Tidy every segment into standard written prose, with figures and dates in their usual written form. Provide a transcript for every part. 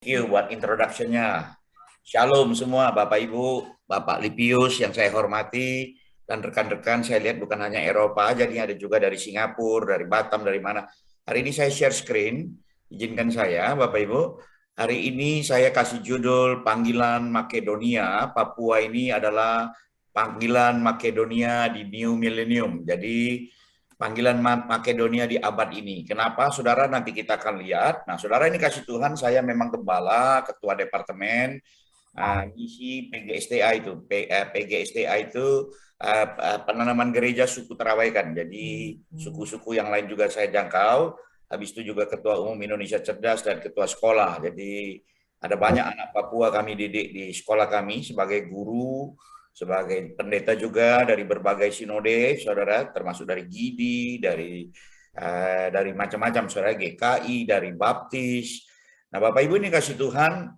You buat introduction-nya. Shalom semua Bapak Ibu, Bapak Lipius yang saya hormati, dan rekan-rekan saya lihat bukan hanya Eropa aja, nih ada juga dari Singapura, dari Batam, dari mana. Hari ini saya share screen, izinkan saya Bapak Ibu. Hari ini saya kasih judul Panggilan Makedonia. Papua ini adalah panggilan Makedonia di New Millennium. Jadi panggilan Makedonia di abad ini. Kenapa, saudara? Nanti kita akan lihat. Nah, saudara, ini kasih Tuhan, saya memang gembala, ketua departemen misi PGSTA itu. PGSTA itu penanaman gereja suku Terawaikan. Jadi suku-suku yang lain juga saya jangkau. Habis itu juga ketua umum Indonesia Cerdas dan ketua sekolah. Jadi ada banyak anak Papua kami didik di sekolah kami sebagai guru, sebagai pendeta juga dari berbagai sinode, saudara, termasuk dari GIDI, dari macam-macam, saudara, GKI, dari Baptis. Nah, Bapak Ibu ini kasih Tuhan,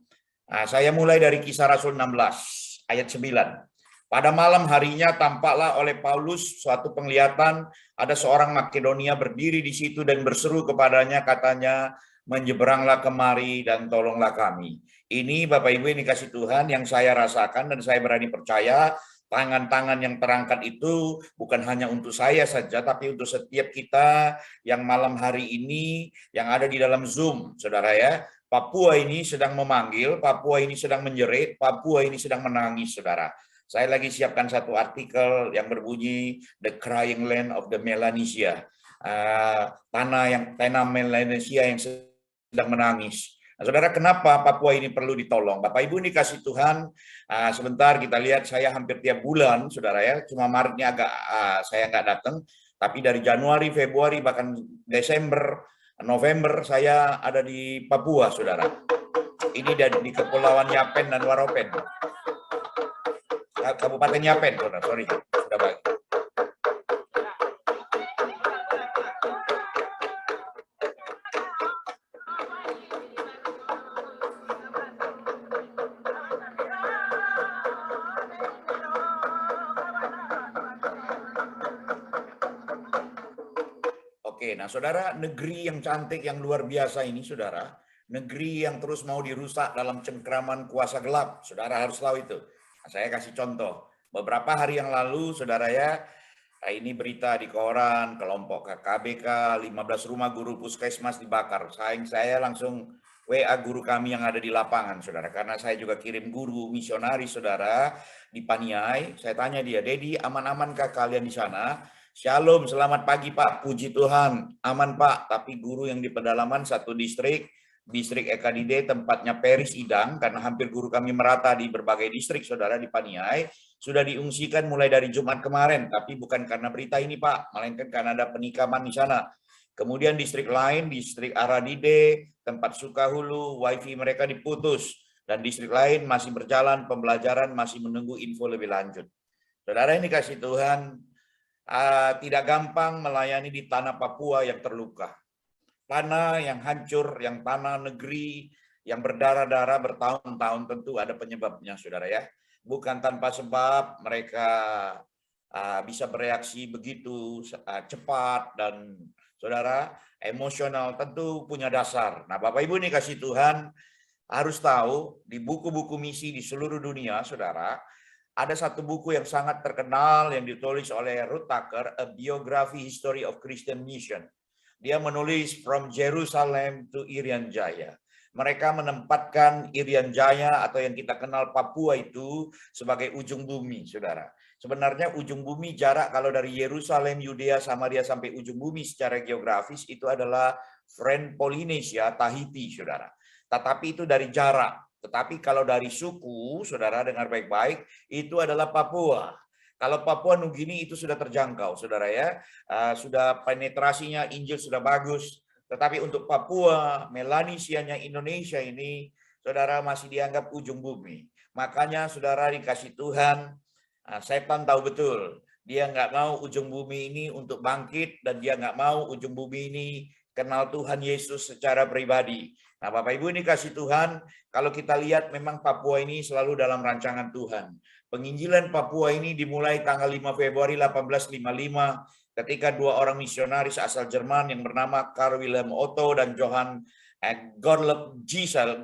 saya mulai dari Kisah Rasul 16 ayat 9. Pada malam harinya tampaklah oleh Paulus suatu penglihatan, ada seorang Makedonia berdiri di situ dan berseru kepadanya, katanya, menyeberanglah kemari dan tolonglah kami. Ini Bapak Ibu ini kasih Tuhan yang saya rasakan, dan saya berani percaya tangan-tangan yang terangkat itu bukan hanya untuk saya saja, tapi untuk setiap kita yang malam hari ini yang ada di dalam Zoom, saudara ya. Papua ini sedang memanggil, Papua ini sedang menjerit, Papua ini sedang menangis, saudara. Saya lagi siapkan satu artikel yang berbunyi The Crying Land of the Melanesia, tanah Melanesia yang sedang menangis. Nah, saudara, kenapa Papua ini perlu ditolong? Bapak Ibu ini kasih Tuhan, sebentar kita lihat, saya hampir tiap bulan, saudara ya, cuma Maretnya agak saya nggak datang, tapi dari Januari, Februari, bahkan Desember, November saya ada di Papua, saudara. Ini di Kepulauan Yapen dan Waropen. Kabupaten Yapen, saudara. Sorry, sudah baik. Oke, nah saudara, negeri yang cantik, yang luar biasa ini, saudara, negeri yang terus mau dirusak dalam cengkraman kuasa gelap, saudara harus tahu itu. Nah, saya kasih contoh, beberapa hari yang lalu, saudara ya, ini berita di koran, kelompok KKBK, 15 rumah guru puskesmas dibakar. Saya langsung WA guru kami yang ada di lapangan, saudara, karena saya juga kirim guru misionaris, saudara, di Paniai. Saya tanya dia, Dedi, aman-amankah kalian di sana? Shalom, selamat pagi Pak, puji Tuhan, aman Pak, tapi guru yang di pedalaman satu distrik EKDD, tempatnya Peris Idang, karena hampir guru kami merata di berbagai distrik, saudara, di Paniai, sudah diungsikan mulai dari Jumat kemarin, tapi bukan karena berita ini Pak, melainkan karena ada penikaman di sana. Kemudian distrik lain, distrik Aradide, tempat Sukahulu, wifi mereka diputus, dan distrik lain masih berjalan pembelajaran, masih menunggu info lebih lanjut. Saudara ini kasih Tuhan, tidak gampang melayani di tanah Papua yang terluka. Tanah yang hancur, yang tanah negeri, yang berdarah-darah bertahun-tahun, tentu ada penyebabnya, saudara ya. Bukan tanpa sebab mereka bisa bereaksi begitu cepat, dan saudara, emosional tentu punya dasar. Nah, Bapak Ibu ini kasih Tuhan, harus tahu di buku-buku misi di seluruh dunia, saudara, ada satu buku yang sangat terkenal yang ditulis oleh Ruth Tucker, A Biography History of Christian Mission. Dia menulis From Jerusalem to Irian Jaya. Mereka menempatkan Irian Jaya atau yang kita kenal Papua itu sebagai ujung bumi, saudara. Sebenarnya ujung bumi jarak kalau dari Yerusalem, Yudea, Samaria sampai ujung bumi secara geografis itu adalah French Polynesia, Tahiti, saudara. Tetapi itu dari jarak. Tetapi kalau dari suku, saudara dengar baik-baik, itu adalah Papua. Kalau Papua Nugini itu sudah terjangkau, saudara ya. Sudah penetrasinya Injil sudah bagus. Tetapi untuk Papua, Melanesianya Indonesia ini, saudara, masih dianggap ujung bumi. Makanya saudara dikasih Tuhan, setan tahu betul. Dia nggak mau ujung bumi ini untuk bangkit, dan dia nggak mau ujung bumi ini kenal Tuhan Yesus secara pribadi. Nah, Bapak Ibu ini kasih Tuhan, kalau kita lihat memang Papua ini selalu dalam rancangan Tuhan. Penginjilan Papua ini dimulai tanggal 5 Februari 1855 ketika dua orang misionaris asal Jerman yang bernama Karl Wilhelm Otto dan Johann Gottlob Geisel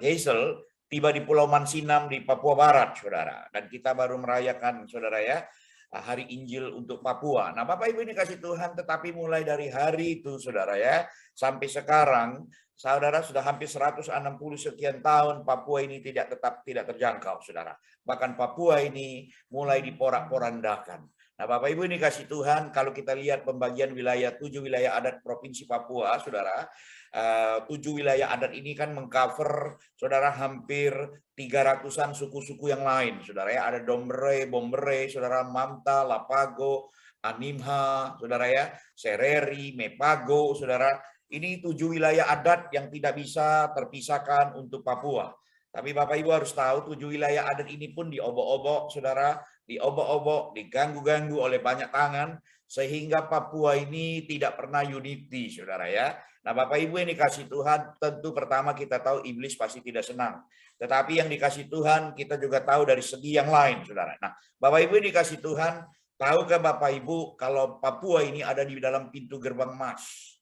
tiba di Pulau Mansinam di Papua Barat, saudara. Dan kita baru merayakan, saudara ya, Hari Injil untuk Papua. Nah, Bapak Ibu ini kasih Tuhan, tetapi mulai dari hari itu, saudara ya, sampai sekarang, saudara sudah hampir 160 sekian tahun Papua ini tidak terjangkau, saudara. Bahkan Papua ini mulai diporak-porandakan. Nah, Bapak Ibu ini kasih Tuhan, kalau kita lihat pembagian wilayah, 7 wilayah adat Provinsi Papua, saudara, 7 wilayah adat ini kan mengcover, saudara, hampir 300-an suku-suku yang lain, saudara ya. Ada Dombere, Bombere, saudara, Mamta, Lapago, Animha, saudara ya, Sereri, Mepago, saudara. Ini 7 wilayah adat yang tidak bisa terpisahkan untuk Papua. Tapi Bapak Ibu harus tahu 7 wilayah adat ini pun diobok-obok, saudara, diobok-obok, diganggu-ganggu oleh banyak tangan, sehingga Papua ini tidak pernah unity, saudara ya. Nah, Bapak Ibu yang dikasih Tuhan, tentu pertama kita tahu iblis pasti tidak senang. Tetapi yang dikasih Tuhan, kita juga tahu dari segi yang lain, saudara. Nah, Bapak Ibu yang dikasih Tuhan, tahukah Bapak Ibu kalau Papua ini ada di dalam pintu gerbang emas?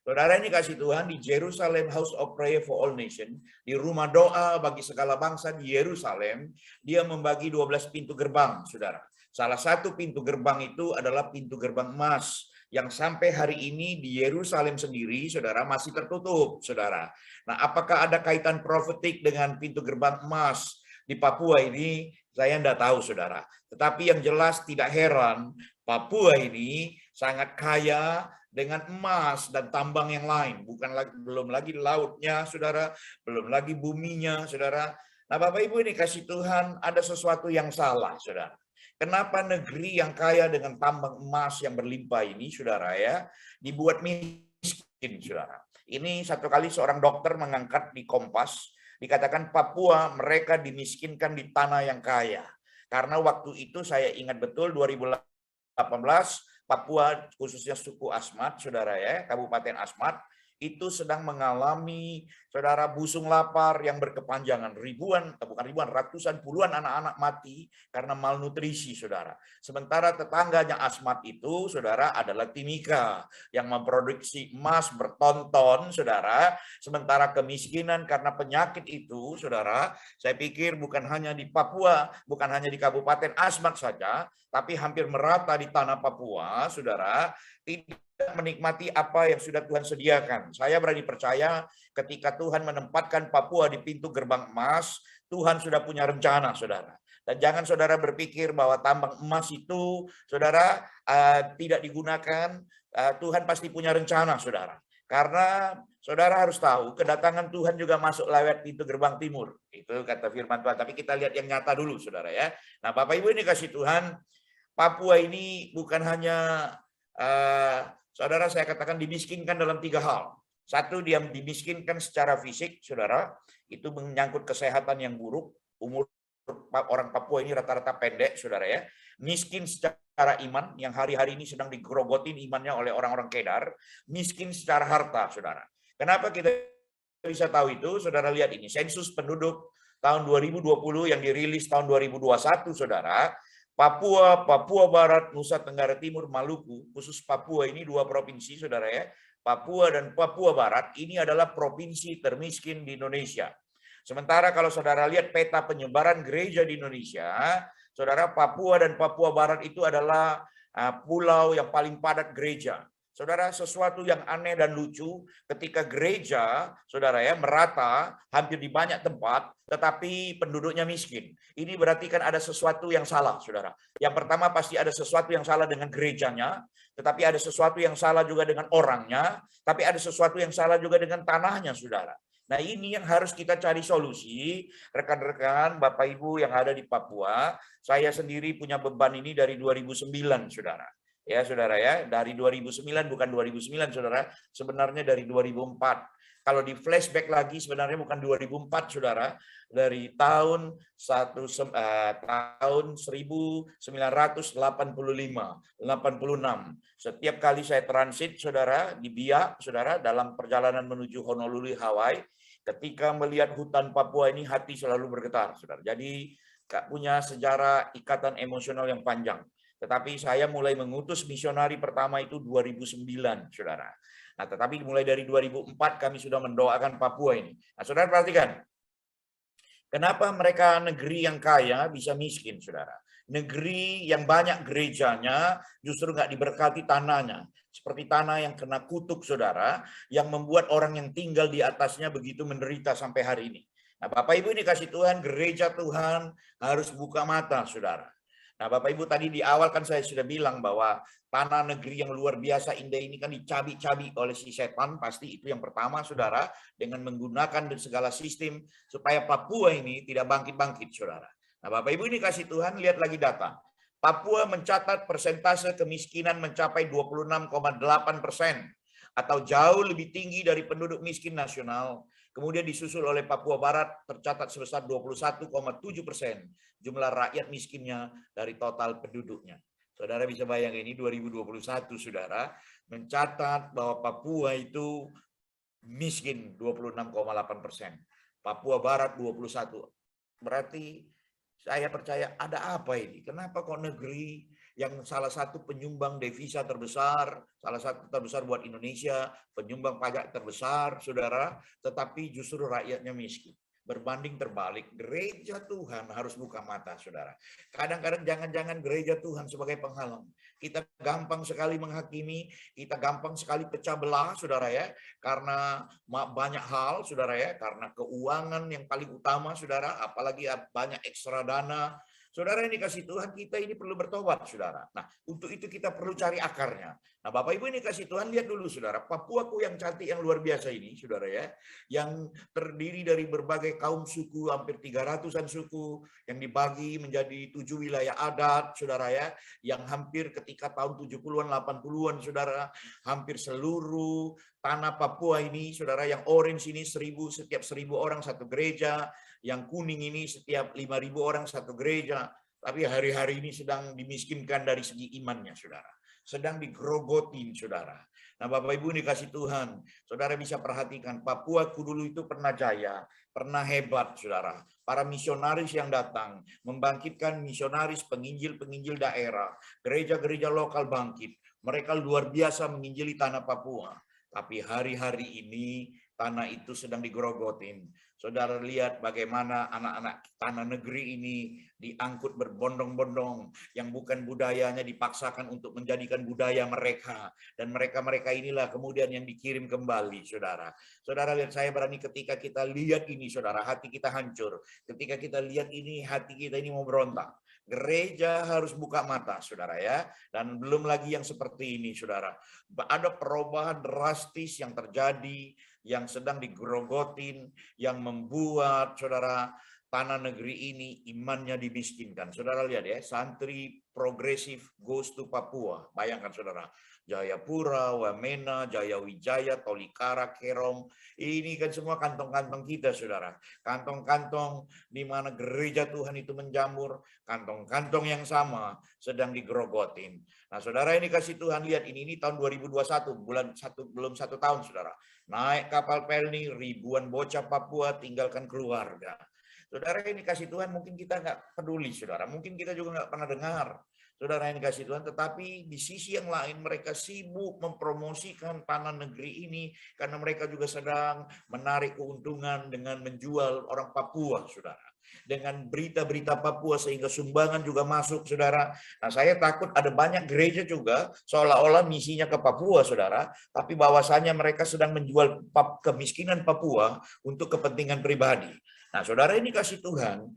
Saudara ini kasih Tuhan, di Jerusalem House of Prayer for All Nations, di rumah doa bagi segala bangsa di Yerusalem, dia membagi 12 pintu gerbang, saudara. Salah satu pintu gerbang itu adalah pintu gerbang emas, yang sampai hari ini di Yerusalem sendiri, saudara, masih tertutup, saudara. Nah, apakah ada kaitan profetik dengan pintu gerbang emas di Papua ini? Saya tidak tahu, saudara. Tetapi yang jelas tidak heran, Papua ini sangat kaya dengan emas dan tambang yang lain, belum lagi lautnya, saudara, belum lagi buminya, saudara. Nah, Bapak Ibu ini kasih Tuhan, ada sesuatu yang salah, saudara. Kenapa negeri yang kaya dengan tambang emas yang berlimpah ini, saudara ya, dibuat miskin, saudara. Ini satu kali seorang dokter mengangkat di Kompas, dikatakan Papua mereka dimiskinkan di tanah yang kaya. Karena waktu itu saya ingat betul 2018, Papua, khususnya suku Asmat, saudara ya, Kabupaten Asmat, itu sedang mengalami, saudara, busung lapar yang berkepanjangan. Ratusan, puluhan anak-anak mati karena malnutrisi, saudara. Sementara tetangganya Asmat itu, saudara, adalah Timika yang memproduksi emas bertonton, saudara. Sementara kemiskinan karena penyakit itu, saudara, saya pikir bukan hanya di Papua, bukan hanya di Kabupaten Asmat saja, tapi hampir merata di tanah Papua, saudara, tidak menikmati apa yang sudah Tuhan sediakan. Saya berani percaya ketika Tuhan menempatkan Papua di pintu gerbang emas, Tuhan sudah punya rencana, saudara. Dan jangan saudara berpikir bahwa tambang emas itu, saudara, tidak digunakan. Tuhan pasti punya rencana, saudara. Karena saudara harus tahu, kedatangan Tuhan juga masuk lewat pintu gerbang timur. Itu kata firman Tuhan. Tapi kita lihat yang nyata dulu, saudara ya. Nah, Bapak Ibu ini kasih Tuhan, Papua ini bukan hanya, saudara, saya katakan dimiskinkan dalam 3 hal. Satu, dia dimiskinkan secara fisik, saudara. Itu menyangkut kesehatan yang buruk. Umur orang Papua ini rata-rata pendek, saudara ya. Miskin secara iman, yang hari-hari ini sedang digerogotin imannya oleh orang-orang Kedar. Miskin secara harta, saudara. Kenapa kita bisa tahu itu? Saudara lihat ini, sensus penduduk tahun 2020 yang dirilis tahun 2021, saudara. Papua Barat, Nusa Tenggara Timur, Maluku, khusus Papua ini 2 provinsi, saudara ya. Papua dan Papua Barat ini adalah provinsi termiskin di Indonesia. Sementara kalau saudara lihat peta penyebaran gereja di Indonesia, saudara, Papua dan Papua Barat itu adalah pulau yang paling padat gereja. Saudara, sesuatu yang aneh dan lucu ketika gereja, saudara ya, merata hampir di banyak tempat, tetapi penduduknya miskin. Ini berarti kan ada sesuatu yang salah, saudara. Yang pertama pasti ada sesuatu yang salah dengan gerejanya, tetapi ada sesuatu yang salah juga dengan orangnya, tapi ada sesuatu yang salah juga dengan tanahnya, saudara. Nah, ini yang harus kita cari solusi, rekan-rekan, Bapak Ibu yang ada di Papua. Saya sendiri punya beban ini dari 2009, saudara. Ya, saudara ya, dari 2009, bukan 2009, saudara, sebenarnya dari 2004. Kalau di flashback lagi sebenarnya bukan 2004, saudara, dari tahun 1985, 86. Setiap kali saya transit, saudara, di Biak, saudara, dalam perjalanan menuju Honolulu, Hawaii, ketika melihat hutan Papua ini hati selalu bergetar, saudara. Jadi punya sejarah ikatan emosional yang panjang. Tetapi saya mulai mengutus misionari pertama itu 2009, saudara. Nah, tetapi mulai dari 2004 kami sudah mendoakan Papua ini. Nah, saudara perhatikan, kenapa mereka negeri yang kaya bisa miskin, saudara? Negeri yang banyak gerejanya justru nggak diberkati tanahnya. Seperti tanah yang kena kutuk, saudara, yang membuat orang yang tinggal di atasnya begitu menderita sampai hari ini. Nah, Bapak Ibu ini kasih Tuhan, gereja Tuhan harus buka mata, saudara. Nah, Bapak Ibu tadi di awal kan saya sudah bilang bahwa tanah negeri yang luar biasa indah ini kan dicabi-cabi oleh si setan, pasti itu yang pertama, saudara, dengan menggunakan segala sistem supaya Papua ini tidak bangkit-bangkit, saudara. Nah, Bapak Ibu ini kasih Tuhan, lihat lagi data. Papua mencatat persentase kemiskinan mencapai 26,8%, atau jauh lebih tinggi dari penduduk miskin nasional. Kemudian disusul oleh Papua Barat tercatat sebesar 21,7% jumlah rakyat miskinnya dari total penduduknya. Saudara bisa bayangin ini 2021, saudara, mencatat bahwa Papua itu miskin 26,8%. Papua Barat 21. Berarti saya percaya ada apa ini? Kenapa kok negeri yang salah satu penyumbang devisa terbesar, salah satu terbesar buat Indonesia, penyumbang pajak terbesar, saudara, tetapi justru rakyatnya miskin. Berbanding terbalik, gereja Tuhan harus buka mata, saudara. Kadang-kadang jangan-jangan gereja Tuhan sebagai penghalang. Kita gampang sekali menghakimi, kita gampang sekali pecah belah, saudara ya, karena banyak hal, saudara ya, karena keuangan yang paling utama, saudara, apalagi banyak ekstra dana. Saudara ini kasih Tuhan, kita ini perlu bertobat, saudara. Nah, untuk itu kita perlu cari akarnya. Nah, Bapak Ibu ini kasih Tuhan, lihat dulu, saudara. Papuaku yang cantik, yang luar biasa ini, saudara ya, yang terdiri dari berbagai kaum suku, hampir 300-an suku, yang dibagi menjadi 7 wilayah adat, saudara ya, yang hampir ketika tahun 70-an, 80-an, saudara, hampir seluruh tanah Papua ini, saudara, yang orange ini setiap 1.000 orang satu gereja, yang kuning ini setiap 5.000 orang satu gereja, tapi hari-hari ini sedang dimiskinkan dari segi imannya, saudara. Sedang digrogotin, saudara. Nah, Bapak Ibu dikasih Tuhan, saudara bisa perhatikan, Papua dulu itu pernah jaya, pernah hebat, saudara. Para misionaris yang datang, membangkitkan misionaris, penginjil-penginjil daerah, gereja-gereja lokal bangkit. Mereka luar biasa menginjili tanah Papua. Tapi hari-hari ini tanah itu sedang digrogotin. Saudara lihat bagaimana anak-anak tanah negeri ini diangkut berbondong-bondong, yang bukan budayanya dipaksakan untuk menjadikan budaya mereka. Dan mereka-mereka inilah kemudian yang dikirim kembali, saudara. Saudara lihat, saya berani ketika kita lihat ini, saudara, hati kita hancur. Ketika kita lihat ini, hati kita ini mau berontak. Gereja harus buka mata, saudara ya. Dan belum lagi yang seperti ini, saudara. Ada perubahan drastis yang terjadi, yang sedang digerogotin, yang membuat, saudara, tanah negeri ini imannya dimiskinkan. Saudara lihat ya, santri progresif goes to Papua. Bayangkan, saudara. Jayapura, Wamena, Jayawijaya, Tolikara, Kerom. Ini kan semua kantong-kantong kita, saudara. Kantong-kantong di mana gereja Tuhan itu menjamur. Kantong-kantong yang sama sedang digerogotin. Nah, saudara ini kasih Tuhan, lihat ini tahun 2021, belum satu tahun, saudara. Naik kapal Pelni, ribuan bocah Papua tinggalkan keluarga. Saudara ini kasih Tuhan, mungkin kita nggak peduli, saudara. Mungkin kita juga nggak pernah dengar, saudara yang dikasih Tuhan. Tetapi di sisi yang lain mereka sibuk mempromosikan tanah negeri ini karena mereka juga sedang menarik keuntungan dengan menjual orang Papua, saudara. Dengan berita-berita Papua sehingga sumbangan juga masuk, saudara. Nah, saya takut ada banyak gereja juga seolah-olah misinya ke Papua, saudara. Tapi bahwasannya mereka sedang menjual kemiskinan Papua untuk kepentingan pribadi. Nah, saudara ini kasih Tuhan,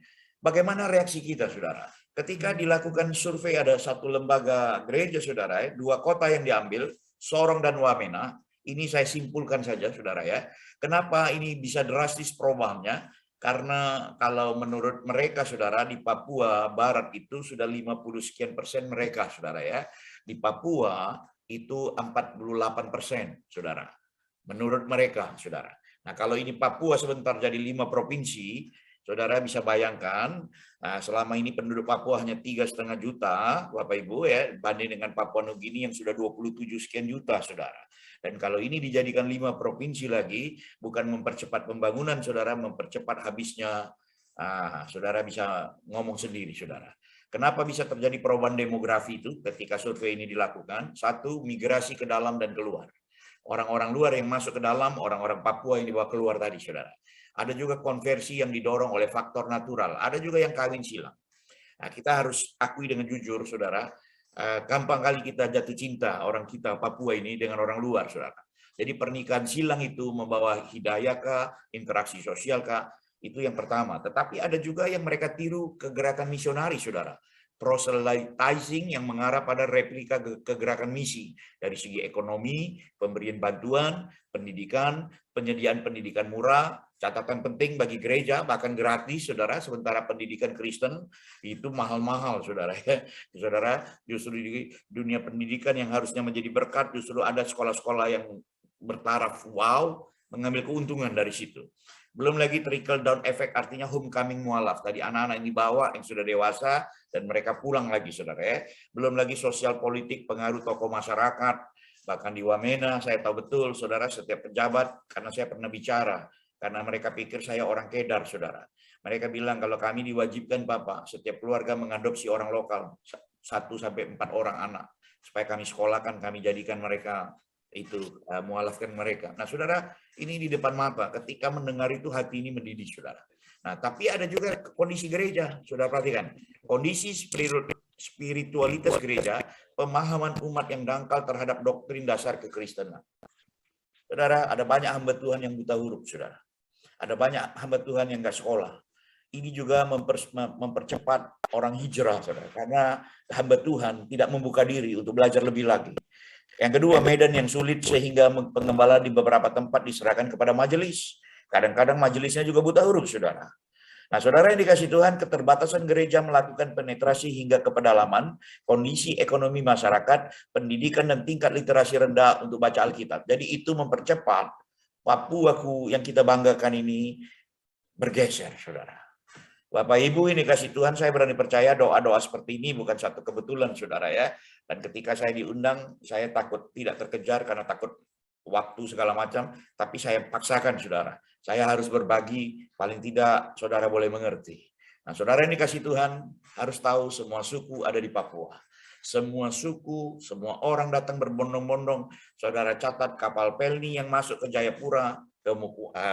bagaimana reaksi kita, saudara? Ketika dilakukan survei, ada satu lembaga gereja, saudara, 2 kota yang diambil, Sorong dan Wamena. Ini saya simpulkan saja, saudara ya. Kenapa ini bisa drastis perubahannya? Karena kalau menurut mereka, saudara, di Papua Barat itu sudah 50 sekian persen mereka, saudara ya. Di Papua itu 48%, saudara. Menurut mereka, saudara. Nah, kalau ini Papua sebentar jadi 5 provinsi, saudara bisa bayangkan, nah, selama ini penduduk Papua hanya 3,5 juta, Bapak Ibu ya, banding dengan Papua Nugini yang sudah 27 sekian juta, saudara. Dan kalau ini dijadikan 5 provinsi lagi, bukan mempercepat pembangunan, saudara, mempercepat habisnya, saudara bisa ngomong sendiri, saudara. Kenapa bisa terjadi perubahan demografi itu ketika survei ini dilakukan? 1, migrasi ke dalam dan keluar. Orang-orang luar yang masuk ke dalam, orang-orang Papua yang dibawa keluar tadi, saudara. Ada juga konversi yang didorong oleh faktor natural. Ada juga yang kawin silang. Nah, kita harus akui dengan jujur, saudara, gampang kali kita jatuh cinta orang kita Papua ini dengan orang luar, saudara. Jadi pernikahan silang itu membawa hidayah kah, interaksi sosial kah, itu yang pertama. Tetapi ada juga yang mereka tiru ke gerakan misionari, saudara. Proselytizing yang mengarah pada replika kegerakan misi dari segi ekonomi, pemberian bantuan, pendidikan, penyediaan pendidikan murah, catatan penting bagi gereja, bahkan gratis, saudara, sementara pendidikan Kristen itu mahal-mahal, saudara. Saudara, justru di dunia pendidikan yang harusnya menjadi berkat, justru ada sekolah-sekolah yang bertaraf wow, mengambil keuntungan dari situ. Belum lagi trickle down effect, artinya homecoming mualaf. Tadi anak-anak ini bawa yang sudah dewasa, dan mereka pulang lagi, saudara ya. Belum lagi sosial politik, pengaruh tokoh masyarakat, bahkan di Wamena, saya tahu betul, saudara, setiap pejabat, karena saya pernah bicara, karena mereka pikir saya orang kedar, saudara. Mereka bilang kalau kami diwajibkan Bapak, setiap keluarga mengadopsi orang lokal, 1-4 orang anak, supaya kami sekolahkan, kami jadikan mereka itu mualafkan mereka. Nah, saudara, ini di depan mata. Ketika mendengar itu hati ini mendidih, saudara. Nah, tapi ada juga kondisi gereja, saudara perhatikan. Kondisi spiritualitas gereja, pemahaman umat yang dangkal terhadap doktrin dasar kekristenan. Saudara, ada banyak hamba Tuhan yang buta huruf, saudara. Ada banyak hamba Tuhan yang nggak sekolah. Ini juga mempercepat orang hijrah, saudara. Karena hamba Tuhan tidak membuka diri untuk belajar lebih lagi. Yang kedua, medan yang sulit sehingga pengembala di beberapa tempat diserahkan kepada majelis. Kadang-kadang majelisnya juga buta huruf, saudara. Nah, saudara yang dikasih Tuhan, keterbatasan gereja melakukan penetrasi hingga ke pedalaman, kondisi ekonomi masyarakat, pendidikan dan tingkat literasi rendah untuk baca Alkitab. Jadi itu mempercepat Papuaku yang kita banggakan ini bergeser, saudara. Bapak Ibu ini kasih Tuhan, saya berani percaya doa-doa seperti ini bukan satu kebetulan, saudara ya. Dan ketika saya diundang, saya takut tidak terkejar karena takut waktu segala macam, tapi saya paksakan, saudara. Saya harus berbagi, paling tidak saudara boleh mengerti. Nah, saudara ini kasih Tuhan harus tahu semua suku ada di Papua. Semua suku, semua orang datang berbondong-bondong. Saudara catat kapal Pelni yang masuk ke Jayapura, ke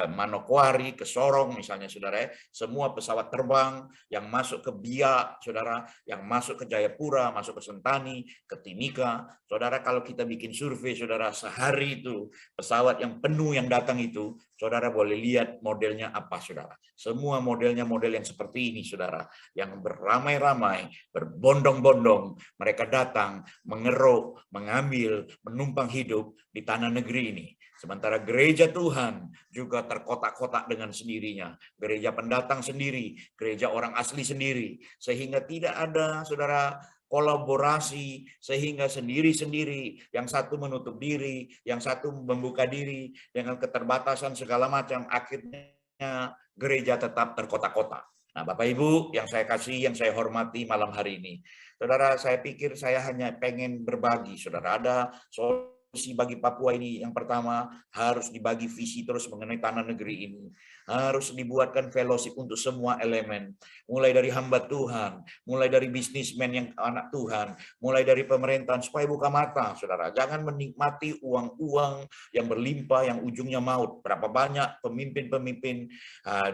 Manokwari, ke Sorong misalnya, saudara ya. Semua pesawat terbang yang masuk ke Biak, saudara, yang masuk ke Jayapura, masuk ke Sentani, ke Timika. Saudara, kalau kita bikin survei, saudara, sehari itu pesawat yang penuh yang datang itu, saudara boleh lihat modelnya apa, saudara. Semua modelnya model yang seperti ini, saudara, yang beramai-ramai, berbondong-bondong, mereka datang, mengeruk, mengambil, menumpang hidup di tanah negeri ini. Sementara gereja Tuhan juga terkotak-kotak dengan sendirinya. Gereja pendatang sendiri, gereja orang asli sendiri. Sehingga tidak ada, saudara, kolaborasi, sehingga sendiri-sendiri. Yang satu menutup diri, yang satu membuka diri, dengan keterbatasan segala macam. Akhirnya gereja tetap terkotak-kotak. Nah, Bapak Ibu yang saya kasih, yang saya hormati malam hari ini. Saudara, saya pikir saya hanya pengen berbagi. Saudara, ada solusi bagi Papua ini. Yang pertama, harus dibagi visi terus mengenai tanah negeri ini. Harus dibuatkan fellowship untuk semua elemen. Mulai dari hamba Tuhan, mulai dari bisnismen yang anak Tuhan, mulai dari pemerintahan, supaya buka mata, saudara. Jangan menikmati uang-uang yang berlimpah, yang ujungnya maut. Berapa banyak pemimpin-pemimpin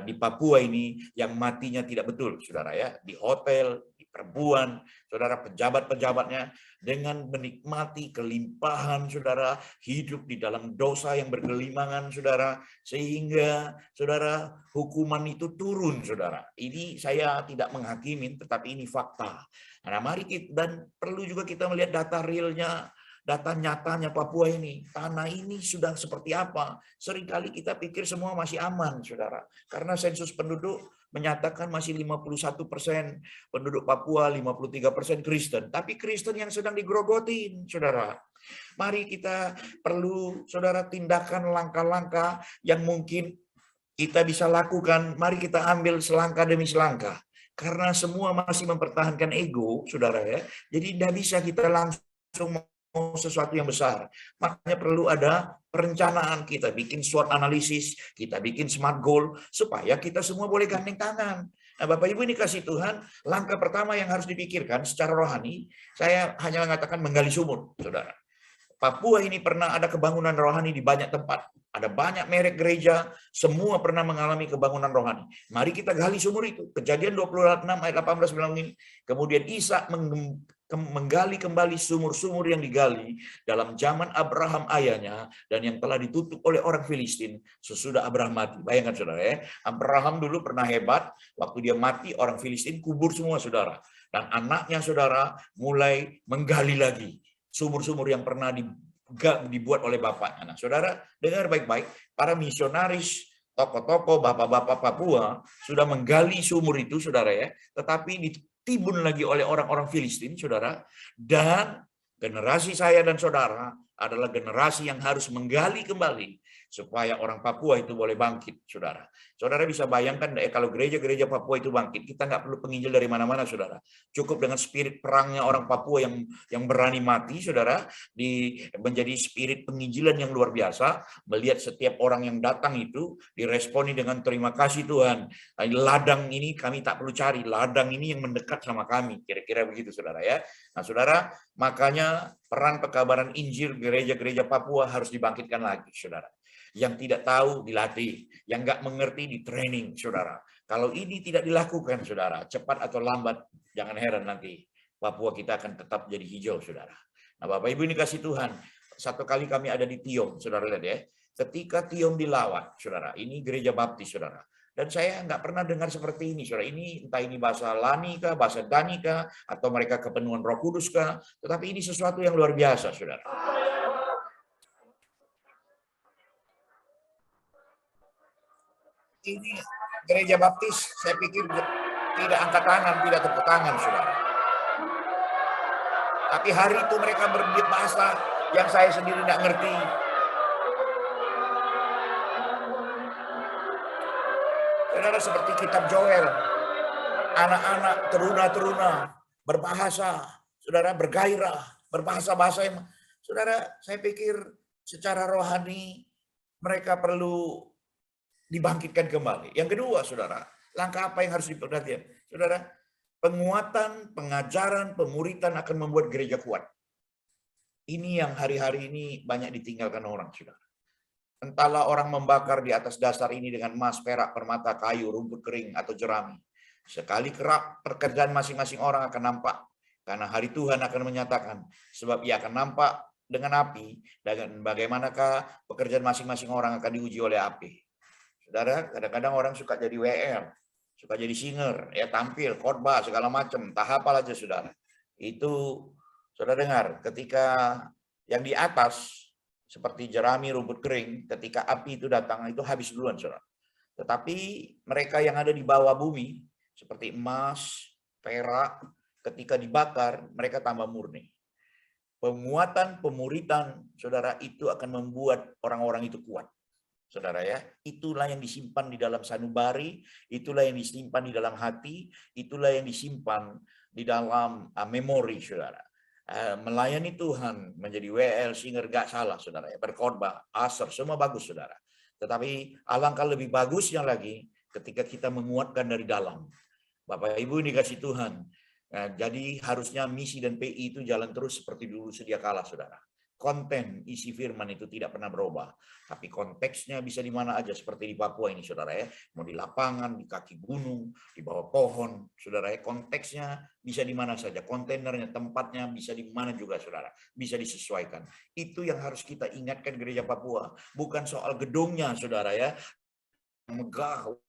di Papua ini yang matinya tidak betul, saudara ya. Di hotel, di perempuan, saudara, pejabat-pejabatnya, dengan menikmati kelimpahan, saudara, hidup di dalam dosa yang bergelimangan, saudara, sehingga, saudara, hukuman itu turun, saudara. Ini saya tidak menghakimi, tetapi ini fakta. Nah, mari kita, dan perlu juga kita melihat data realnya, data nyatanya Papua ini. Tanah ini sudah seperti apa? Seringkali kita pikir semua masih aman, saudara. Karena sensus penduduk menyatakan masih 51% penduduk Papua, 53% Kristen. Tapi Kristen yang sedang digrogotin, saudara. Mari kita perlu, saudara, tindakan langkah-langkah yang mungkin kita bisa lakukan. Mari kita ambil selangkah demi selangkah. Karena semua masih mempertahankan ego, saudara ya. Jadi tidak bisa kita langsung mau sesuatu yang besar. Makanya perlu ada perencanaan, kita bikin SWOT analisis, kita bikin smart goal, supaya kita semua boleh gandeng tangan. Nah, Bapak Ibu ini kasih Tuhan, langkah pertama yang harus dipikirkan secara rohani, saya hanya mengatakan menggali sumur, saudara. Papua ini pernah ada kebangunan rohani di banyak tempat. Ada banyak merek gereja, semua pernah mengalami kebangunan rohani. Mari kita gali sumur itu. Kejadian 26 ayat 18 bilang ini. Kemudian Ishak menggali kembali sumur-sumur yang digali dalam zaman Abraham ayahnya dan yang telah ditutup oleh orang Filistin sesudah Abraham mati. Bayangkan saudara ya, Abraham dulu pernah hebat, waktu dia mati orang Filistin kubur semua saudara. Dan anaknya saudara mulai menggali lagi sumur-sumur yang pernah dibuat oleh bapaknya. Nah, saudara, dengar baik-baik, para misionaris, tokoh-tokoh, bapak-bapak Papua sudah menggali sumur itu, saudara ya, tetapi ditimbun lagi oleh orang-orang Filistin, saudara, dan generasi saya dan saudara adalah generasi yang harus menggali kembali supaya orang Papua itu boleh bangkit, saudara. Saudara bisa bayangkan kalau gereja-gereja Papua itu bangkit, kita nggak perlu penginjil dari mana-mana, saudara. Cukup dengan spirit perangnya orang Papua yang berani mati, saudara, menjadi spirit penginjilan yang luar biasa, melihat setiap orang yang datang itu diresponi dengan terima kasih Tuhan. Ladang ini kami tak perlu cari, ladang ini yang mendekat sama kami, kira-kira begitu, saudara ya. Nah, saudara, makanya peran pekabaran Injil gereja-gereja Papua harus dibangkitkan lagi, saudara. Yang tidak tahu dilatih, yang nggak mengerti di training, saudara. Kalau ini tidak dilakukan, saudara, cepat atau lambat, jangan heran nanti Papua kita akan tetap jadi hijau, saudara. Nah, Bapak Ibu ini kasih Tuhan, satu kali kami ada di Tiong, saudara lihat ya. Ketika Tiong dilawat, saudara, ini gereja baptis, saudara. Dan saya nggak pernah dengar seperti ini, saudara. Ini entah ini bahasa Lani kah, bahasa Dani kah, atau mereka kepenuhan Roh Kudus kah. Tetapi ini sesuatu yang luar biasa, saudara. Ini gereja baptis, saya pikir tidak angkat tangan, tidak tepuk tangan, saudara. Tapi hari itu mereka berbit bahasa yang saya sendiri tidak ngerti. Saudara, seperti kitab Joel, anak-anak teruna-teruna berbahasa, saudara, bergairah, berbahasa-bahasa yang, saudara, saya pikir secara rohani mereka perlu dibangkitkan kembali. Yang kedua, saudara, langkah apa yang harus diperhatikan? Saudara, penguatan, pengajaran, pemuritan akan membuat gereja kuat. Ini yang hari-hari ini banyak ditinggalkan orang, saudara. Entahlah orang membakar di atas dasar ini dengan emas, perak, permata, kayu, rumput kering, atau jerami. Sekali kerap, pekerjaan masing-masing orang akan nampak. Karena hari Tuhan akan menyatakan, sebab ia akan nampak dengan api, dan bagaimanakah pekerjaan masing-masing orang akan diuji oleh api. Saudara, kadang-kadang orang suka jadi WL, suka jadi singer, ya tampil, khotbah, segala macam, tahap apa aja, saudara. Itu, saudara dengar, ketika yang di atas, seperti jerami, rumput kering, ketika api itu datang, itu habis duluan, saudara. Tetapi mereka yang ada di bawah bumi, seperti emas, perak, ketika dibakar, mereka tambah murni. Penguatan, pemuritan, saudara, itu akan membuat orang-orang itu kuat. Saudara ya, itulah yang disimpan di dalam sanubari, itulah yang disimpan di dalam hati, itulah yang disimpan di dalam memori, saudara. Melayani Tuhan, menjadi WL, singer, gak salah, saudara ya. Berkhotbah, asar, semua bagus, saudara. Tetapi alangkah lebih bagusnya lagi ketika kita menguatkan dari dalam. Bapak Ibu ini kasih Tuhan. Jadi harusnya misi dan PI itu jalan terus seperti dulu sedia kala, saudara. Konten isi firman itu tidak pernah berubah, tapi konteksnya bisa di mana aja, seperti di Papua ini, saudara ya, mau di lapangan, di kaki gunung, di bawah pohon, saudara ya, konteksnya bisa di mana saja, kontainernya, tempatnya bisa di mana juga, saudara, bisa disesuaikan. Itu yang harus kita ingatkan gereja Papua, bukan soal gedungnya, saudara ya, megah.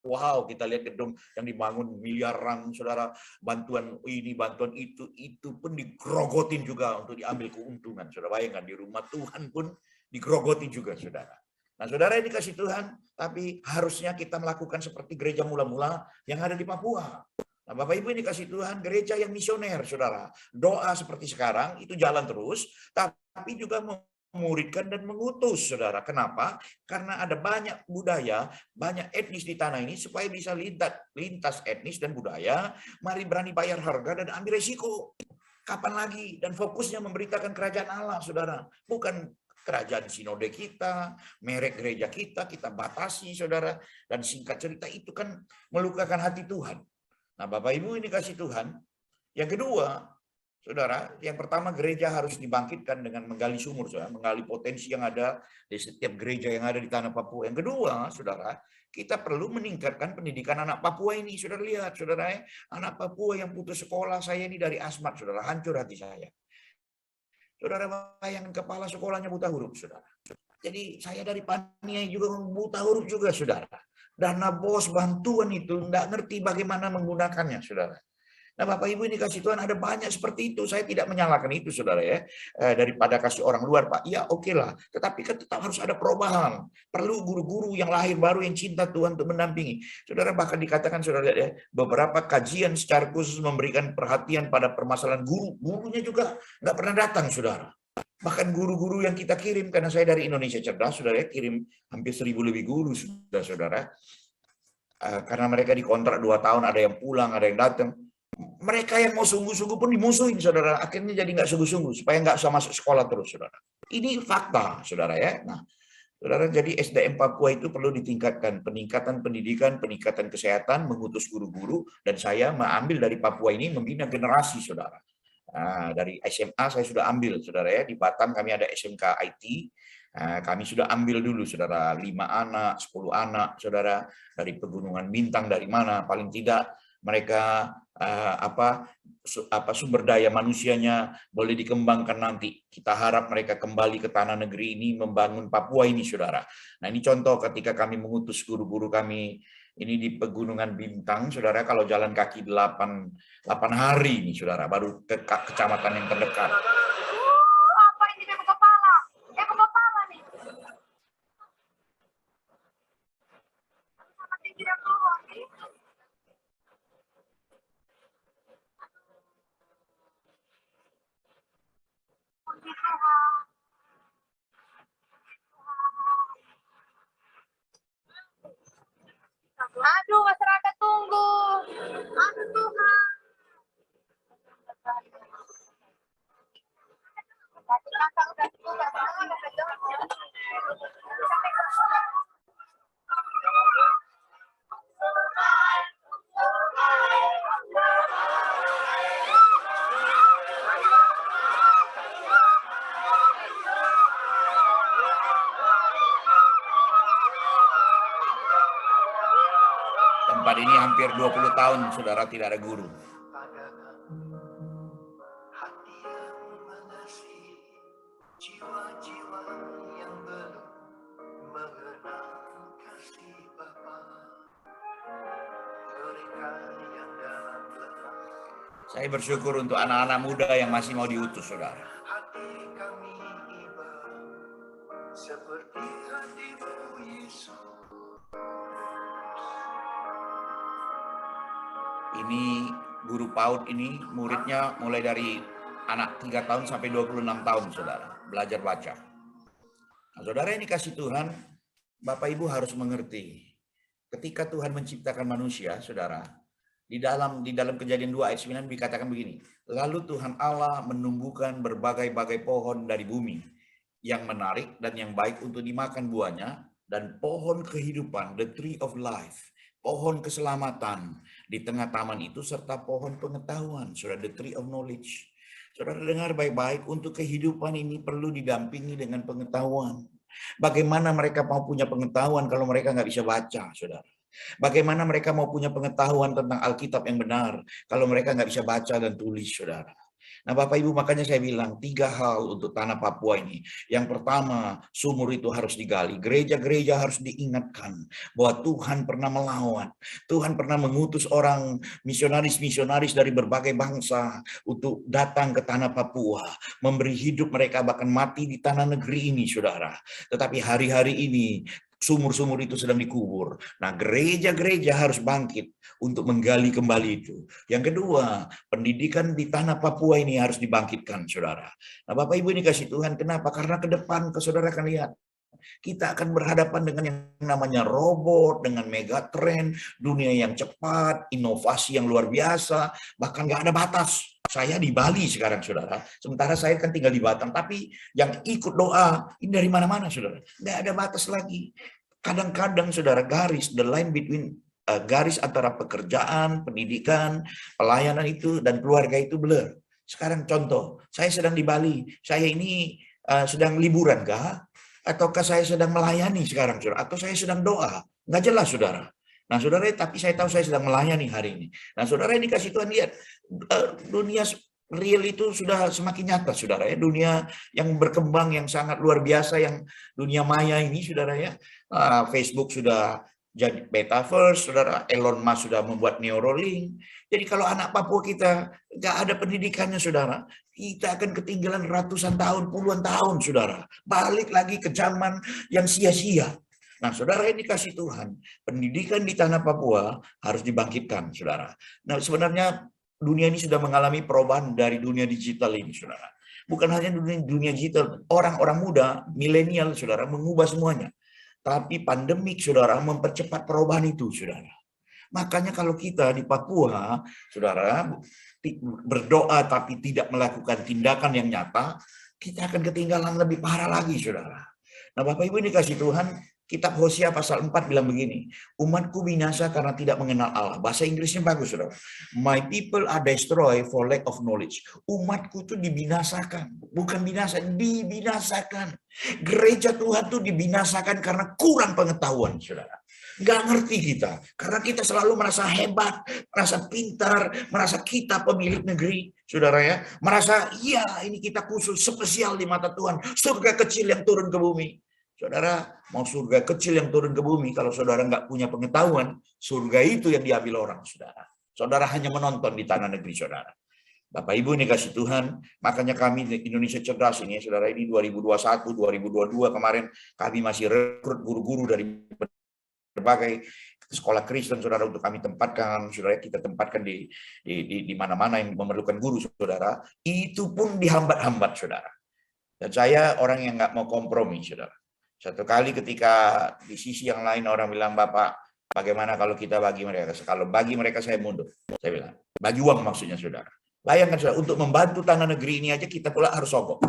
Wow, kita lihat gedung yang dibangun miliaran, saudara, bantuan ini, bantuan itu pun digrogotin juga untuk diambil keuntungan. Saudara bayangkan, di rumah Tuhan pun digrogotin juga, saudara. Nah, saudara ini kasih Tuhan, tapi harusnya kita melakukan seperti gereja mula-mula yang ada di Papua. Nah, Bapak Ibu ini kasih Tuhan, gereja yang misioner, saudara. Doa seperti sekarang, itu jalan terus, tapi juga memuridkan dan mengutus, saudara. Kenapa? Karena ada banyak budaya, banyak etnis di tanah ini, supaya bisa lintas etnis dan budaya, mari berani bayar harga dan ambil resiko. Kapan lagi? Dan fokusnya memberitakan kerajaan Allah, saudara. Bukan kerajaan sinode kita, merek gereja kita batasi, saudara. Dan singkat cerita itu kan melukakan hati Tuhan. Nah, Bapak Ibu ini kasih Tuhan. Yang kedua, Saudara, yang pertama gereja harus dibangkitkan dengan menggali sumur, saudara, menggali potensi yang ada di setiap gereja yang ada di tanah Papua. Yang kedua, saudara, kita perlu meningkatkan pendidikan anak Papua ini. Saudara lihat, saudara, anak Papua yang putus sekolah, saya ini dari Asmat, saudara, hancur hati saya. Saudara bayangkan kepala sekolahnya buta huruf, saudara. Jadi saya dari Paniai juga buta huruf juga, saudara. Dana bos bantuan itu nggak ngerti bagaimana menggunakannya, saudara. Nah, Bapak Ibu ini kasih Tuhan ada banyak seperti itu. Saya tidak menyalahkan itu, saudara ya. Daripada kasih orang luar, Pak. Ya, oke lah. Tetapi kan tetap harus ada perubahan. Perlu guru-guru yang lahir baru yang cinta Tuhan untuk mendampingi. Saudara bahkan dikatakan, saudara ya, beberapa kajian secara khusus memberikan perhatian pada permasalahan guru. Gurunya juga nggak pernah datang, saudara. Bahkan guru-guru yang kita kirim, karena saya dari Indonesia Cerdas, saudara ya, kirim hampir 1000 lebih guru, saudara. Karena mereka dikontrak 2 tahun, ada yang pulang, ada yang datang. Mereka yang mau sungguh-sungguh pun dimusuhin, saudara. Akhirnya jadi nggak sungguh-sungguh, supaya nggak usah masuk sekolah terus, saudara. Ini fakta, saudara ya. Nah, saudara, jadi SDM Papua itu perlu ditingkatkan. Peningkatan pendidikan, peningkatan kesehatan, mengutus guru-guru, dan saya mengambil dari Papua ini membina generasi, saudara. Nah, dari SMA saya sudah ambil, saudara ya. Di Batam kami ada SMK IT. Kami sudah ambil dulu, saudara, 5 anak, 10 anak, saudara. Dari Pegunungan Bintang, dari mana, paling tidak mereka sumber daya manusianya boleh dikembangkan nanti. Kita harap mereka kembali ke tanah negeri ini membangun Papua ini, saudara. Nah, ini contoh ketika kami mengutus guru-guru kami ini di Pegunungan Bintang, saudara, kalau jalan kaki 8 hari nih, saudara, baru ke kecamatan yang terdekat. Apa ini yang kepala? Kepala nih. Sama tinggi dan turun nih. Aduh, masyarakat tunggu. Aduh Tuhan. Tempat ini hampir 20 tahun, saudara, tidak ada guru. Saya bersyukur untuk anak-anak muda yang masih mau diutus, saudara. Ini guru PAUD ini muridnya mulai dari anak 3 tahun sampai 26 tahun, saudara, belajar baca. Nah, saudara, ini kasih Tuhan, Bapak Ibu harus mengerti. Ketika Tuhan menciptakan manusia, saudara, di dalam Kejadian 2 ayat 9 dikatakan begini, lalu Tuhan Allah menumbuhkan berbagai-bagai pohon dari bumi yang menarik dan yang baik untuk dimakan buahnya, dan pohon kehidupan, the tree of life, pohon keselamatan di tengah taman itu, serta pohon pengetahuan, saudara, the tree of knowledge. Saudara dengar baik-baik, untuk kehidupan ini perlu didampingi dengan pengetahuan. Bagaimana mereka mau punya pengetahuan kalau mereka nggak bisa baca, saudara? Bagaimana mereka mau punya pengetahuan tentang Alkitab yang benar kalau mereka nggak bisa baca dan tulis, saudara? Nah, Bapak Ibu, makanya saya bilang 3 hal untuk tanah Papua ini. Yang pertama, sumur itu harus digali. Gereja-gereja harus diingatkan bahwa Tuhan pernah melawan. Tuhan pernah mengutus orang misionaris-misionaris dari berbagai bangsa untuk datang ke tanah Papua, memberi hidup mereka, bahkan mati di tanah negeri ini, saudara. Tetapi hari-hari ini sumur-sumur itu sedang dikubur. Nah, gereja-gereja harus bangkit untuk menggali kembali itu. Yang kedua, pendidikan di tanah Papua ini harus dibangkitkan, saudara. Nah, Bapak Ibu ini kasih Tuhan, kenapa? Karena ke depan, saudara akan lihat, kita akan berhadapan dengan yang namanya robot, dengan megatrend, dunia yang cepat, inovasi yang luar biasa, bahkan nggak ada batas. Saya di Bali sekarang, saudara. Sementara saya kan tinggal di Batam, tapi yang ikut doa ini dari mana-mana, saudara. Nggak ada batas lagi. Kadang-kadang, saudara, the line between garis antara pekerjaan, pendidikan, pelayanan itu dan keluarga itu blur. Sekarang contoh, saya sedang di Bali, saya ini sedang liburan kah? Ataukah saya sedang melayani sekarang, saudara? Atau saya sedang doa? Nggak jelas, saudara. Nah, saudara, tapi saya tahu saya sedang melayani hari ini. Nah, saudara, ini kasih Tuhan lihat, dunia real itu sudah semakin nyata, saudara ya. Dunia yang berkembang, yang sangat luar biasa, yang dunia maya ini, saudara ya. Facebook sudah jadi metaverse, saudara. Elon Musk sudah membuat Neuralink. Jadi kalau anak Papua kita nggak ada pendidikannya, saudara, kita akan ketinggalan ratusan tahun, puluhan tahun, saudara. Balik lagi ke zaman yang sia-sia. Nah, saudara, ini kasih Tuhan. Pendidikan di tanah Papua harus dibangkitkan, saudara. Nah, sebenarnya dunia ini sudah mengalami perubahan dari dunia digital ini, saudara. Bukan hanya dunia digital, orang-orang muda, milenial, saudara, mengubah semuanya. Tapi pandemik, saudara, mempercepat perubahan itu, saudara. Makanya kalau kita di Papua, saudara, berdoa tapi tidak melakukan tindakan yang nyata, kita akan ketinggalan lebih parah lagi, saudara. Nah, Bapak Ibu, ini kasih Tuhan, kitab Hosea pasal 4 bilang begini, umatku binasa karena tidak mengenal Allah. Bahasa Inggrisnya bagus, saudara. My people are destroyed for lack of knowledge. Umatku itu dibinasakan. Bukan binasa, dibinasakan. Gereja Tuhan itu dibinasakan karena kurang pengetahuan, saudara. Nggak ngerti kita. Karena kita selalu merasa hebat, merasa pintar, merasa kita pemilik negeri, saudara ya. Merasa, iya ini kita khusus, spesial di mata Tuhan. Surga kecil yang turun ke bumi. Saudara, mau surga kecil yang turun ke bumi, kalau saudara nggak punya pengetahuan, surga itu yang diambil orang, saudara. Saudara hanya menonton di tanah negeri, saudara. Bapak Ibu ini kasih Tuhan, makanya kami di Indonesia Cerdas ini, saudara, ini 2021, 2022 kemarin, kami masih rekrut guru-guru dari berbagai sekolah Kristen, saudara, untuk kami tempatkan, saudara, kita tempatkan di mana-mana yang memerlukan guru, saudara. Itu pun dihambat-hambat, saudara. Dan saya orang yang nggak mau kompromi, saudara. Satu kali ketika di sisi yang lain orang bilang, Bapak, bagaimana kalau kita bagi mereka? Kalau bagi mereka saya mundur. Saya bilang, bagi uang maksudnya, saudara. Bayangkan, saudara, untuk membantu tanah negeri ini aja kita pula harus sogok.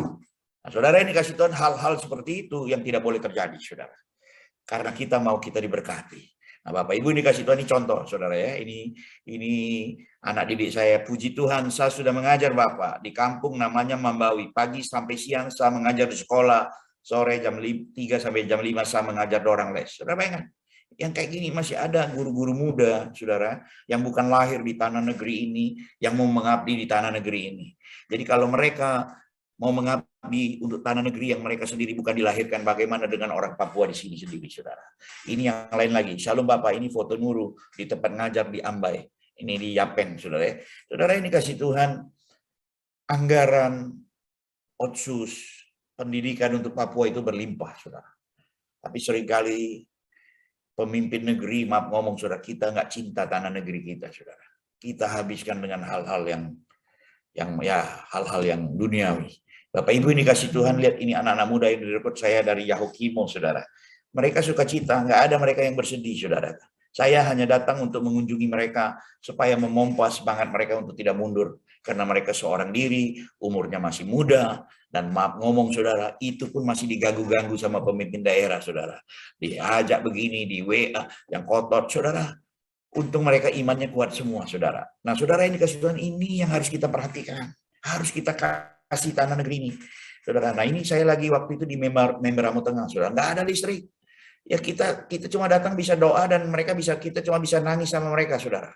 Nah, saudara, ini kasih Tuhan hal-hal seperti itu yang tidak boleh terjadi, saudara. Karena kita mau kita diberkati. Nah, Bapak Ibu, ini kasih Tuhan, ini contoh, saudara ya. Ini anak didik saya, puji Tuhan, saya sudah mengajar Bapak di kampung namanya Mambawi. Pagi sampai siang saya mengajar di sekolah. Sore jam 3 sampai jam 5 saya mengajar orang les. Saudara bayangkan, yang kayak gini masih ada guru-guru muda, saudara, yang bukan lahir di tanah negeri ini, yang mau mengabdi di tanah negeri ini. Jadi kalau mereka mau mengabdi untuk tanah negeri yang mereka sendiri bukan dilahirkan, bagaimana dengan orang Papua di sini sendiri, saudara? Ini yang lain lagi. Shalom Bapak, ini foto Nuru di tempat ngajar di Ambai. Ini di Yapen, saudara. Saudara, ini kasih Tuhan, anggaran otsus pendidikan untuk Papua itu berlimpah, saudara. Tapi seringkali pemimpin negeri, maaf ngomong, saudara, kita nggak cinta tanah negeri kita, saudara. Kita habiskan dengan hal-hal yang hal-hal yang duniawi. Bapak Ibu, ini kasih Tuhan, lihat ini anak-anak muda yang direkrut saya dari Yahukimo, saudara. Mereka suka cita, nggak ada mereka yang bersedih, saudara. Saya hanya datang untuk mengunjungi mereka supaya memompa semangat mereka untuk tidak mundur. Karena mereka seorang diri, umurnya masih muda, dan maaf ngomong, saudara, itu pun masih diganggu-ganggu sama pemimpin daerah, saudara. Diajak begini, di WA, yang kotor, saudara. Untung mereka imannya kuat semua, saudara. Nah, saudara, ini kasih Tuhan, ini yang harus kita perhatikan. Harus kita kasih tanah negeri ini. Saudara, nah ini saya lagi waktu itu di Memberamo Tengah, saudara. Nggak ada listrik. Ya kita cuma datang bisa doa dan kita cuma bisa nangis sama mereka, saudara.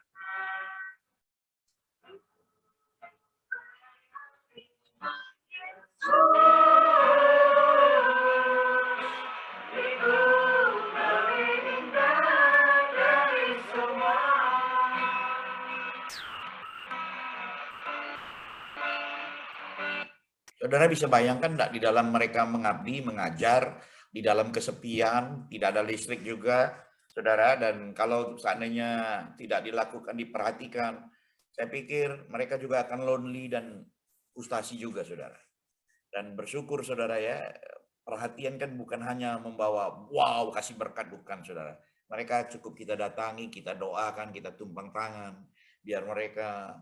Saudara bisa bayangkan enggak, di dalam mereka mengabdi, mengajar, di dalam kesepian, tidak ada listrik juga, saudara, dan kalau seandainya tidak dilakukan, diperhatikan, saya pikir mereka juga akan lonely dan frustasi juga, saudara. Dan bersyukur, saudara ya, perhatian kan bukan hanya membawa, wow, kasih berkat, bukan, saudara. Mereka cukup kita datangi, kita doakan, kita tumpang tangan, biar mereka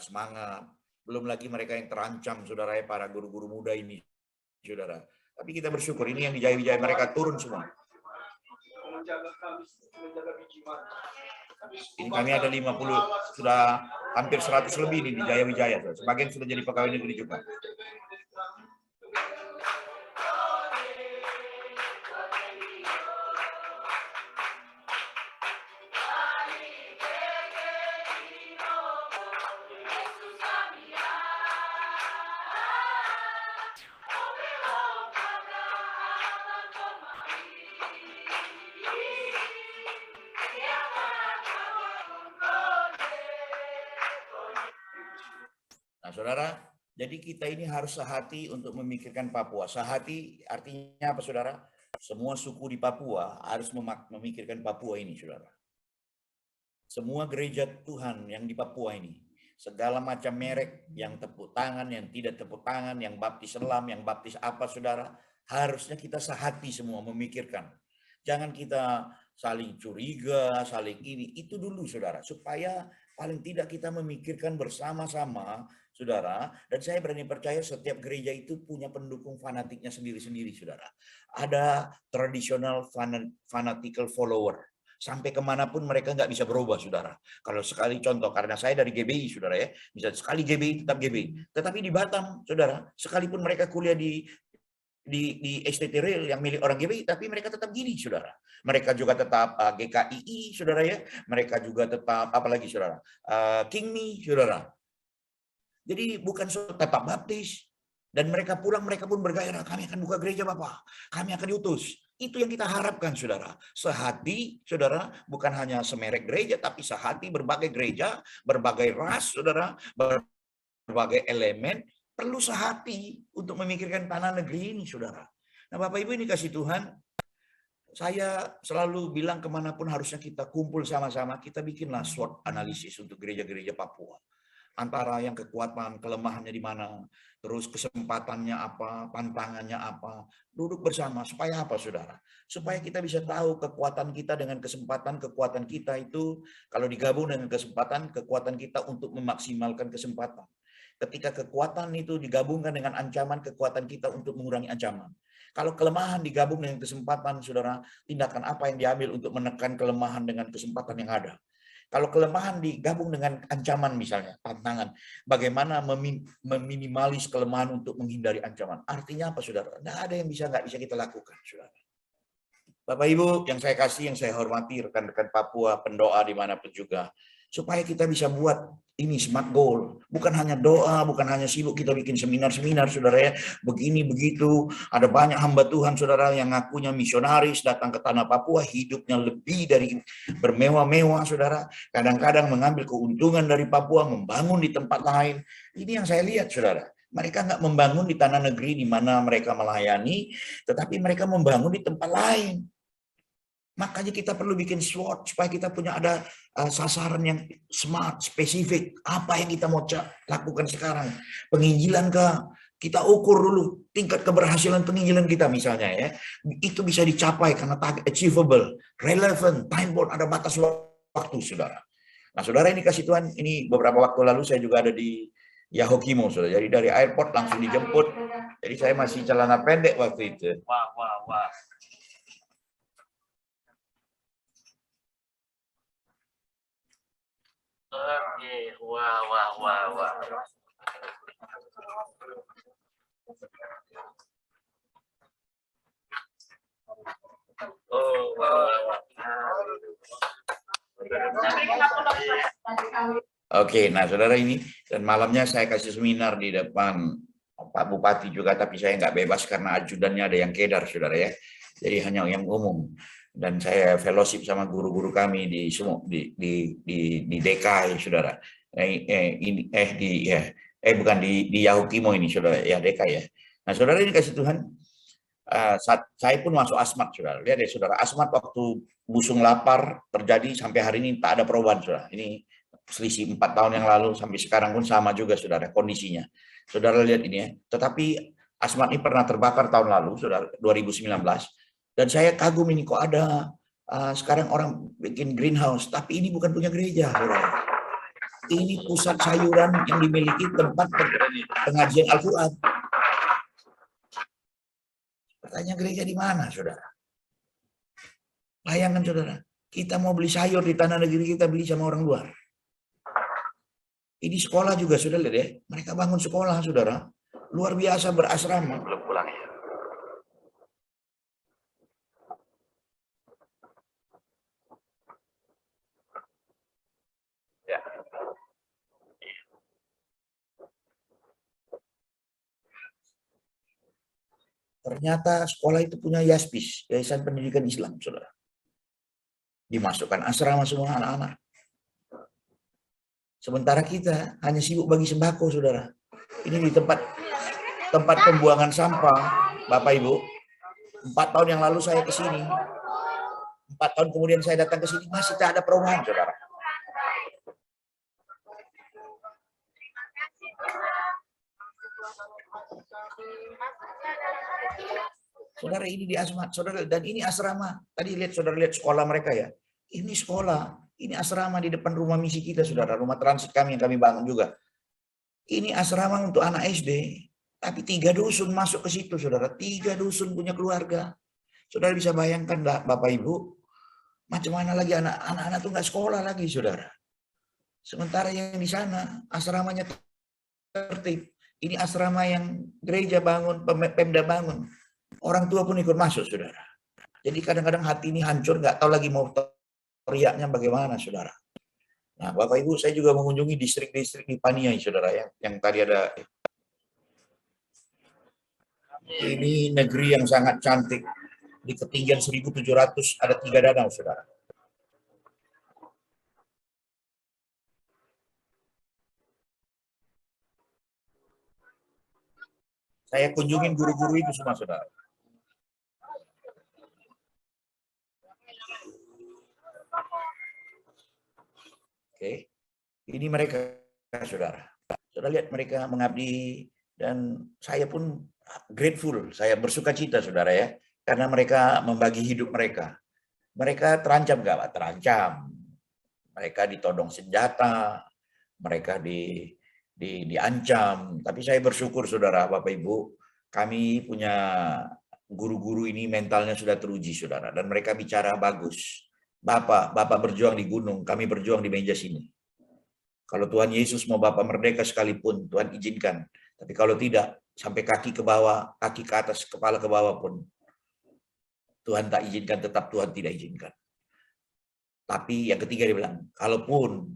semangat. Belum lagi mereka yang terancam, saudara ya, para guru-guru muda ini, saudara. Tapi kita bersyukur, ini yang dijaya-jaya mereka turun semua. Ini kami ada 50, sudah hampir 100 lebih nih di Jaya Wijaya. Sebagian sudah jadi pegawai negeri juga. Nah, saudara, jadi kita ini harus sehati untuk memikirkan Papua. Sehati artinya apa, saudara? Semua suku di Papua harus memikirkan Papua ini, saudara. Semua gereja Tuhan yang di Papua ini, segala macam merek, yang tepuk tangan, yang tidak tepuk tangan, yang baptis selam, yang baptis apa, saudara, harusnya kita sehati semua memikirkan. Jangan kita saling curiga, saling ini, itu dulu, saudara, supaya paling tidak kita memikirkan bersama-sama, saudara. Dan saya berani percaya setiap gereja itu punya pendukung fanatiknya sendiri-sendiri, saudara. Ada traditional fanatical follower. Sampai kemanapun mereka nggak bisa berubah, saudara. Kalau sekali contoh, karena saya dari GBI, saudara ya, bisa sekali GBI tetap GBI. Tetapi di Batam, saudara, sekalipun mereka kuliah di STT Rail yang milik orang GBI, tapi mereka tetap gini, saudara. Mereka juga tetap GKII, saudara ya. Mereka juga tetap apalagi, saudara, Kingmi, saudara. Jadi bukan tetap baptis. Dan mereka pulang, mereka pun bergairah, kami akan buka gereja Bapak, kami akan diutus. Itu yang kita harapkan, saudara. Sehati, saudara, bukan hanya semerek gereja, tapi sehati berbagai gereja, berbagai ras, saudara, berbagai elemen, perlu sehati untuk memikirkan tanah negeri ini, saudara. Nah, Bapak Ibu ini kasih Tuhan, saya selalu bilang kemanapun harusnya kita kumpul sama-sama, kita bikinlah SWOT analisis untuk gereja-gereja Papua. Antara yang kekuatan, kelemahannya di mana, terus kesempatannya apa, pantangannya apa, duduk bersama. Supaya apa, saudara? Supaya kita bisa tahu kekuatan kita dengan kesempatan, kekuatan kita itu, kalau digabung dengan kesempatan, kekuatan kita untuk memaksimalkan kesempatan. Ketika kekuatan itu digabungkan dengan ancaman, kekuatan kita untuk mengurangi ancaman. Kalau kelemahan digabung dengan kesempatan, saudara, tindakan apa yang diambil untuk menekan kelemahan dengan kesempatan yang ada. Kalau kelemahan digabung dengan ancaman misalnya, tantangan, bagaimana meminimalis kelemahan untuk menghindari ancaman. Artinya apa, saudara? Nggak ada yang nggak bisa kita lakukan, saudara. Bapak Ibu yang saya kasih, yang saya hormati, rekan-rekan Papua, pendoa dimanapun juga, supaya kita bisa buat ini smart goal. Bukan hanya doa, bukan hanya sibuk kita bikin seminar-seminar, saudara ya. Begini, begitu. Ada banyak hamba Tuhan, saudara, yang ngakunya misionaris, datang ke tanah Papua, hidupnya lebih dari bermewah-mewah, saudara. Kadang-kadang mengambil keuntungan dari Papua, membangun di tempat lain. Ini yang saya lihat, saudara. Mereka nggak membangun di tanah negeri di mana mereka melayani, tetapi mereka membangun di tempat lain. Makanya kita perlu bikin SWOT supaya kita punya ada sasaran yang smart, spesifik. Apa yang kita mau lakukan sekarang? Penginjilan kah? Kita ukur dulu tingkat keberhasilan penginjilan kita misalnya ya. Itu bisa dicapai karena target achievable, relevant, time bound, ada batas waktu, saudara. Nah, saudara ini kasih Tuhan, ini beberapa waktu lalu saya juga ada di Yahukimo, saudara. Jadi dari airport langsung dijemput. Jadi saya masih celana pendek waktu itu. Wah. Oke, wah. Oh, wah. Oke, nah saudara ini, dan malamnya saya kasih seminar di depan Pak Bupati juga, tapi saya nggak bebas karena ajudannya ada yang kedar, saudara ya. Jadi hanya yang umum. Dan saya fellowship sama guru-guru kami di DKI, saudara. Bukan di Yahukimo ini, saudara. Ya, DKI ya. Nah, saudara ini kasih Tuhan, saya pun masuk asmat, saudara. Lihat ya, saudara. Asmat waktu busung lapar terjadi sampai hari ini tak ada perubahan, saudara. Ini selisih 4 tahun yang lalu sampai sekarang pun sama juga, saudara, kondisinya. Saudara lihat ini ya. Tetapi asmat ini pernah terbakar tahun lalu, saudara, 2019. Dan saya kagum ini kok ada sekarang orang bikin greenhouse, tapi ini bukan punya gereja, saudara. Ini pusat sayuran yang dimiliki tempat pengajian Al-Quran. Pertanyaan gereja di mana, saudara? Bayangkan, saudara, kita mau beli sayur di tanah negeri kita beli sama orang luar. Ini sekolah juga sudah lihat ya. Mereka bangun sekolah, saudara. Luar biasa berasrama. Belum pulang ya. Ya. Ternyata sekolah itu punya YASPIS, Yayasan Pendidikan Islam, saudara. Dimasukkan asrama semua anak-anak. Sementara kita hanya sibuk bagi sembako, saudara. Ini di tempat pembuangan sampah, Bapak Ibu. 4 tahun yang lalu saya ke sini. 4 tahun kemudian saya datang ke sini, masih tak ada perubahan, saudara. Saudara, ini di asmat, saudara, dan ini asrama. Tadi lihat, saudara lihat sekolah mereka ya. Ini sekolah, ini asrama di depan rumah misi kita, saudara. Rumah transit kami yang kami bangun juga. Ini asrama untuk anak SD, tapi 3 dusun masuk ke situ, saudara. 3 dusun punya keluarga. Saudara bisa bayangkan, Bapak Ibu, macam mana lagi anak-anak tuh nggak sekolah lagi, saudara. Sementara yang di sana asramanya tertib. Ini asrama yang gereja bangun, Pemda bangun. Orang tua pun ikut masuk, saudara. Jadi kadang-kadang hati ini hancur, nggak tahu lagi mau teriaknya bagaimana, saudara. Nah, Bapak Ibu, saya juga mengunjungi distrik-distrik di Paniai, saudara, yang tadi ada. Ini negeri yang sangat cantik. Di ketinggian 1.700 ada 3 danau, saudara. Saya kunjungin guru-guru itu semua, saudara. Oke, ini mereka, saudara. Saudara lihat mereka mengabdi, dan saya pun grateful, saya bersuka cita, saudara ya, karena mereka membagi hidup mereka. Mereka terancam nggak, Pak? Terancam. Mereka ditodong senjata, mereka diancam. Tapi saya bersyukur, saudara, Bapak Ibu, kami punya guru-guru ini mentalnya sudah teruji, saudara, dan mereka bicara bagus. Bapak berjuang di gunung, kami berjuang di meja sini. Kalau Tuhan Yesus mau Bapak merdeka sekalipun, Tuhan izinkan. Tapi kalau tidak, sampai kaki ke bawah, kaki ke atas, kepala ke bawah pun, Tuhan tak izinkan, tetap Tuhan tidak izinkan. Tapi yang ketiga dia bilang, kalaupun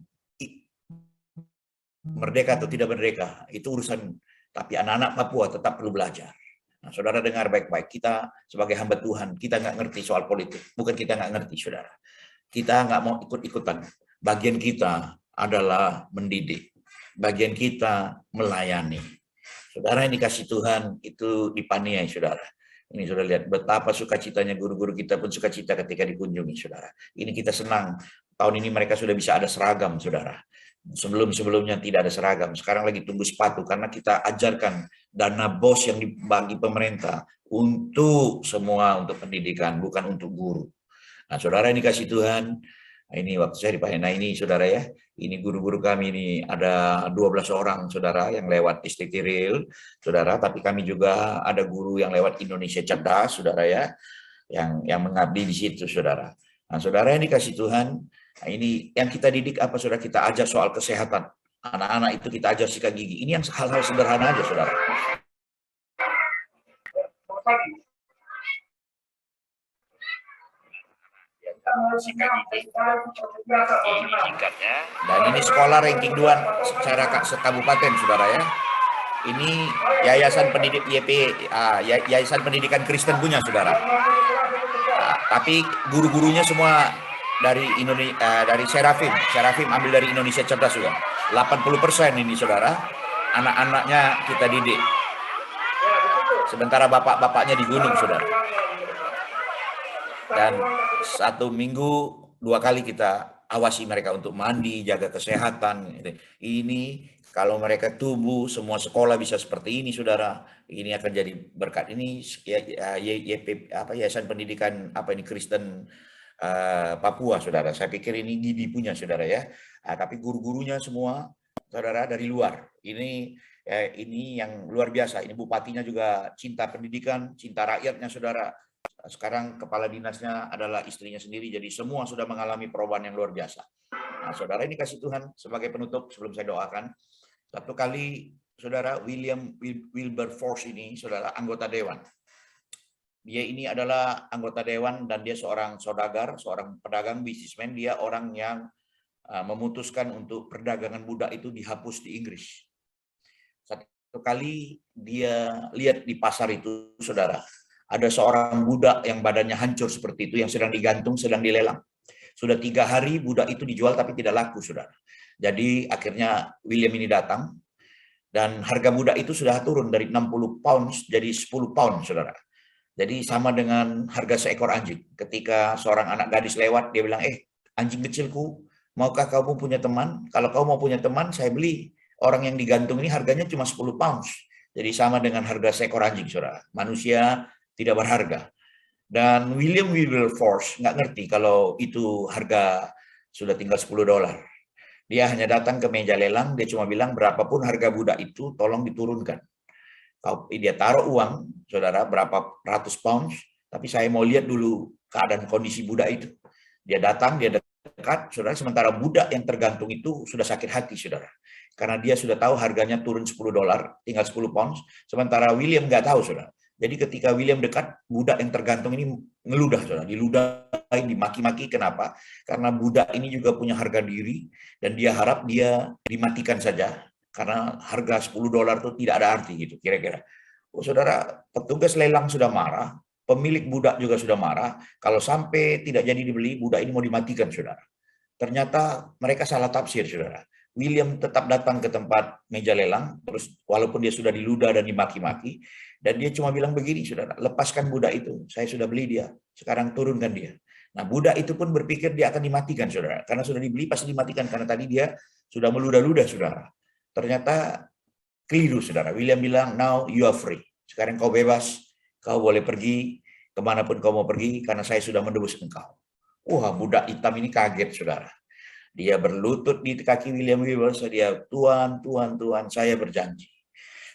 merdeka atau tidak merdeka, itu urusan. Tapi anak-anak Papua tetap perlu belajar. Nah, saudara dengar baik-baik, kita sebagai hamba Tuhan, kita nggak ngerti soal politik. Bukan kita nggak ngerti, saudara. Kita nggak mau ikut-ikutan. Bagian kita adalah mendidik. Bagian kita melayani. Saudara, ini kasih Tuhan itu di Paniai, saudara. Ini sudah lihat betapa sukacitanya guru-guru kita pun sukacita ketika dikunjungi, saudara. Ini kita senang. Tahun ini mereka sudah bisa ada seragam, saudara. Sebelum-sebelumnya tidak ada seragam. Sekarang lagi tunggu sepatu karena kita ajarkan dana BOS yang dibagi pemerintah untuk semua, untuk pendidikan, bukan untuk guru. Nah, saudara, ini kasih Tuhan. Ini waktu saya di Pahena ini, saudara ya. Ini guru-guru kami ini ada 12 orang, saudara, yang lewat STT Real, saudara. Tapi kami juga ada guru yang lewat Indonesia Cerdas, saudara ya, yang mengabdi di situ, saudara. Nah, saudara, ini kasih Tuhan. Nah, ini yang kita didik apa, saudara? Kita ajar soal kesehatan. Anak-anak itu kita ajar sikat gigi. Ini yang hal-hal sederhana aja, saudara. Singkatnya. Dan ini sekolah ranking 2 secara kabupaten, saudara ya. Ini Yayasan Pendidik Yayasan Pendidikan Kristen punya, saudara. Tapi guru-gurunya semua dari dari Serafim. Serafim ambil dari Indonesia Cerdas juga. 80% ini, saudara. Anak-anaknya kita didik. Sementara bapak-bapaknya di gunung, saudara. Dan 1 minggu 2 kali kita awasi mereka untuk mandi, jaga kesehatan. Ini kalau mereka tumbuh, semua sekolah bisa seperti ini, saudara. Ini akan jadi berkat. Ini Yayasan Pendidikan Kristen Papua, saudara. Saya pikir ini GIDI punya, saudara ya. Tapi guru-gurunya semua, saudara, dari luar. Ini yang luar biasa. Ini bupatinya juga cinta pendidikan, cinta rakyatnya, saudara. Sekarang kepala dinasnya adalah istrinya sendiri, jadi semua sudah mengalami perubahan yang luar biasa. Nah, saudara, ini kasih Tuhan sebagai penutup sebelum saya doakan. Satu kali, saudara, William Wilberforce ini, saudara, anggota dewan. Dia ini adalah anggota dewan dan dia seorang saudagar, seorang pedagang, bisnismen. Dia orang yang memutuskan untuk perdagangan budak itu dihapus di Inggris. Satu kali dia lihat di pasar itu, saudara, ada seorang budak yang badannya hancur seperti itu, yang sedang digantung, sedang dilelang. Sudah 3 hari budak itu dijual tapi tidak laku, saudara. Jadi akhirnya William ini datang, dan harga budak itu sudah turun dari 60 pounds jadi 10 pound, saudara. Jadi sama dengan harga seekor anjing. Ketika seorang anak gadis lewat, dia bilang, anjing kecilku, maukah kamu punya teman? Kalau kau mau punya teman, saya beli. Orang yang digantung ini harganya cuma 10 pounds. Jadi sama dengan harga seekor anjing, saudara. Manusia tidak berharga. Dan William Wilberforce nggak ngerti kalau itu harga sudah tinggal $10. Dia hanya datang ke meja lelang, dia cuma bilang berapapun harga budak itu, tolong diturunkan. Dia taruh uang, saudara, berapa ratus pounds, tapi saya mau lihat dulu keadaan kondisi budak itu. Dia datang, dia dekat, saudara, sementara budak yang tergantung itu sudah sakit hati, saudara. Karena dia sudah tahu harganya turun $10, tinggal 10 pounds, sementara William nggak tahu, saudara. Jadi ketika William dekat, budak yang tergantung ini ngeludah, saudara, diludahin, dimaki-maki. Kenapa? Karena budak ini juga punya harga diri, dan dia harap dia dimatikan saja. Karena harga $10 itu tidak ada arti gitu kira-kira. Saudara, petugas lelang sudah marah, pemilik budak juga sudah marah. Kalau sampai tidak jadi dibeli, budak ini mau dimatikan, saudara. Ternyata mereka salah tafsir, saudara. William tetap datang ke tempat meja lelang, terus walaupun dia sudah diludah dan dimaki-maki, dan dia cuma bilang begini, saudara, lepaskan budak itu, saya sudah beli dia, sekarang turunkan dia. Nah, budak itu pun berpikir dia akan dimatikan, saudara, karena sudah dibeli pasti dimatikan, karena tadi dia sudah meludah-ludah, saudara. Ternyata keliru, saudara. William bilang, now you are free. Sekarang kau bebas, kau boleh pergi kemanapun kau mau pergi, karena saya sudah menebus engkau. Wah, budak hitam ini kaget, saudara. Dia berlutut di kaki William Wilberforce, dia, Tuhan, Tuhan, Tuhan, saya berjanji.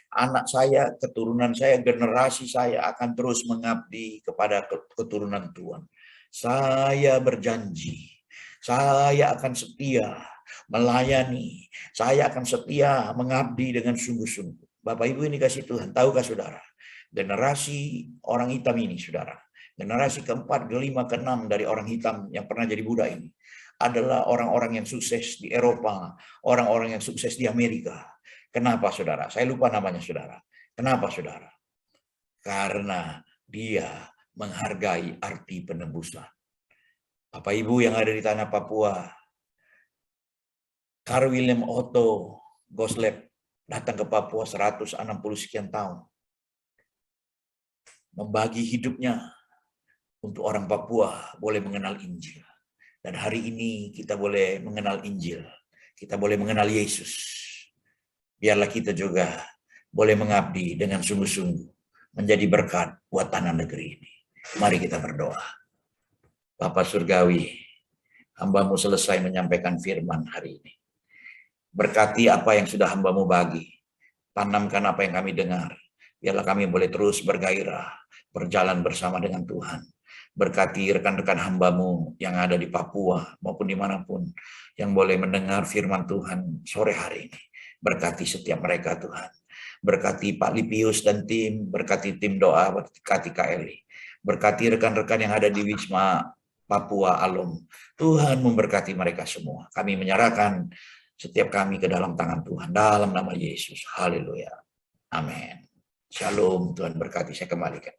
Anak saya, keturunan saya, generasi saya akan terus mengabdi kepada keturunan Tuhan. Saya berjanji, saya akan setia melayani, saya akan setia mengabdi dengan sungguh-sungguh. Bapak Ibu ini kasih Tuhan, tahukah saudara, generasi orang hitam ini, saudara, generasi keempat, kelima, keenam dari orang hitam yang pernah jadi budak ini, adalah orang-orang yang sukses di Eropa, orang-orang yang sukses di Amerika. Kenapa, saudara? Saya lupa namanya, saudara. Kenapa, saudara? Karena dia menghargai arti penebusan. Bapak Ibu yang ada di tanah Papua, Karl William Otto Gottschalk datang ke Papua 160 sekian tahun. Membagi hidupnya untuk orang Papua boleh mengenal Injil. Dan hari ini kita boleh mengenal Injil. Kita boleh mengenal Yesus. Biarlah kita juga boleh mengabdi dengan sungguh-sungguh. Menjadi berkat buat tanah negeri ini. Mari kita berdoa. Bapa Surgawi, hamba-Mu selesai menyampaikan firman hari ini. Berkati apa yang sudah hamba-Mu bagi. Tanamkan apa yang kami dengar. Biarlah kami boleh terus bergairah, berjalan bersama dengan Tuhan. Berkati rekan-rekan hamba-Mu yang ada di Papua maupun dimanapun yang boleh mendengar firman Tuhan sore hari ini. Berkati setiap mereka, Tuhan. Berkati Pak Lipius dan tim, berkati tim doa, berkati Kak Eli. Berkati rekan-rekan yang ada di Wisma Papua Alum. Tuhan memberkati mereka semua. Kami menyerahkan setiap kami ke dalam tangan Tuhan. Dalam nama Yesus. Haleluya. Amin. Shalom. Tuhan berkati. Saya kembalikan.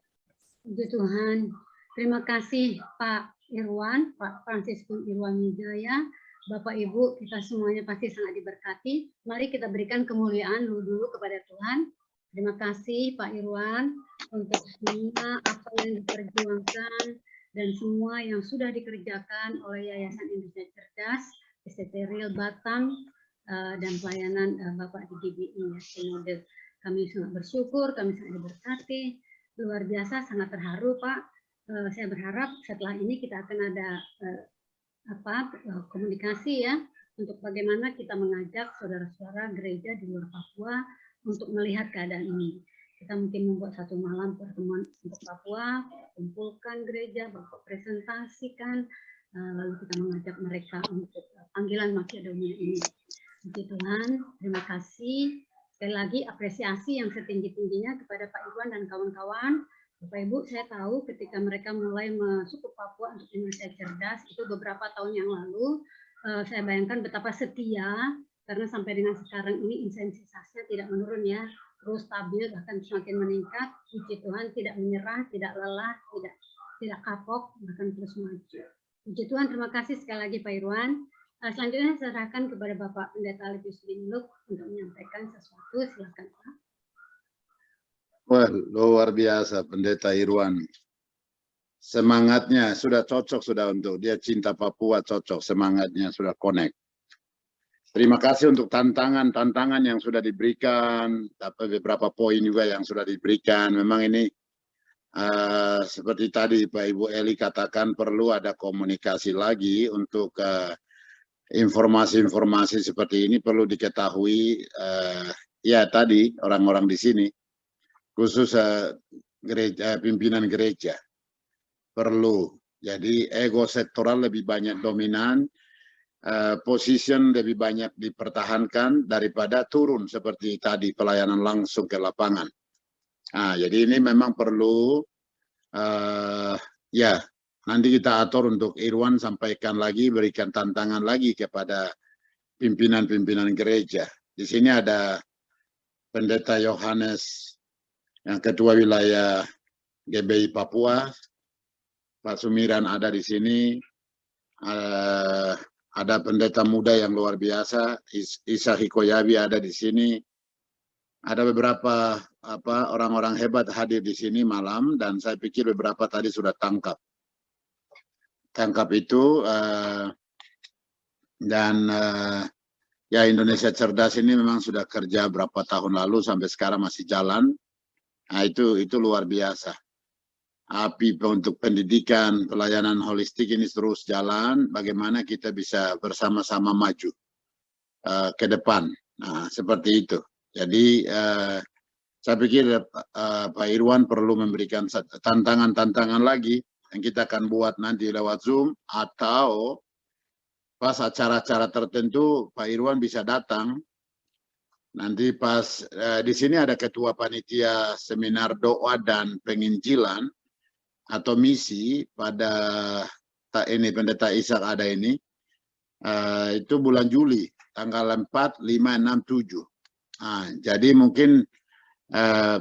Puji Tuhan. Terima kasih Pak Irwan, Pak Franciscus Irwan Wijaya. Bapak Ibu, kita semuanya pasti sangat diberkati. Mari kita berikan kemuliaan dulu kepada Tuhan. Terima kasih Pak Irwan untuk semua apa yang diperjuangkan dan semua yang sudah dikerjakan oleh Yayasan Indonesia Cerdas, STT Real Batam, dan pelayanan Bapak di GBI. Sinode. Kami sangat bersyukur, kami sangat diberkati. Luar biasa, sangat terharu Pak. Saya berharap setelah ini kita akan ada komunikasi ya untuk bagaimana kita mengajak saudara-saudara gereja di luar Papua untuk melihat keadaan ini. kita mungkin membuat satu malam pertemuan untuk Papua, kumpulkan gereja, presentasikan, lalu kita mengajak mereka untuk panggilan Makedonia ini. Puji Tuhan, terima kasih. Sekali lagi apresiasi yang setinggi-tingginya kepada Pak Irwan dan kawan-kawan. Bapak Ibu, saya tahu ketika mereka mulai masuk ke Papua untuk Indonesia Cerdas, itu beberapa tahun yang lalu, saya bayangkan betapa setia, karena sampai dengan sekarang ini intensitasnya tidak menurun ya, terus stabil, bahkan semakin meningkat. Puji Tuhan, tidak menyerah, tidak lelah, tidak kapok, bahkan terus maju. Puji Tuhan, terima kasih sekali lagi Pak Irwan. Selanjutnya saya serahkan kepada Bapak Pendeta Livius Binluk untuk menyampaikan sesuatu. Silakan Pak. Wah, luar biasa Pendeta Irwan. Semangatnya sudah cocok sudah untuk dia cinta Papua, cocok semangatnya sudah connect. Terima kasih untuk tantangan yang sudah diberikan, beberapa poin juga yang sudah diberikan. Memang ini seperti tadi Pak Ibu Eli katakan perlu ada komunikasi lagi untuk informasi-informasi seperti ini perlu diketahui ya tadi orang-orang di sini khusus gereja, pimpinan gereja perlu. Jadi ego sektoral lebih banyak dominan, position lebih banyak dipertahankan daripada turun seperti tadi pelayanan langsung ke lapangan. Nah, jadi ini memang perlu ya nanti kita atur untuk Irwan sampaikan lagi, berikan tantangan lagi kepada pimpinan-pimpinan gereja. Di sini ada Pendeta Yohanes yang Ketua Wilayah GBI Papua, Pak Sumiran ada di sini, ada pendeta muda yang luar biasa, Isa Hikoyabi ada di sini, ada beberapa orang-orang hebat hadir di sini malam, dan saya pikir beberapa tadi sudah tangkap itu dan ya Indonesia Cerdas ini memang sudah kerja berapa tahun lalu sampai sekarang masih jalan. Nah, itu luar biasa. Api untuk pendidikan, pelayanan holistik ini terus jalan. Bagaimana kita bisa bersama-sama maju ke depan. Nah, seperti itu. Jadi saya pikir Pak Irwan perlu memberikan tantangan-tantangan lagi yang kita akan buat nanti lewat Zoom, atau pas acara-acara tertentu Pak Irwan bisa datang. Nanti pas di sini ada ketua panitia seminar doa dan penginjilan atau misi pada ini Pendeta Ishak ada ini. Itu bulan Juli tanggal 4, 5, 6, 7. Nah, jadi mungkin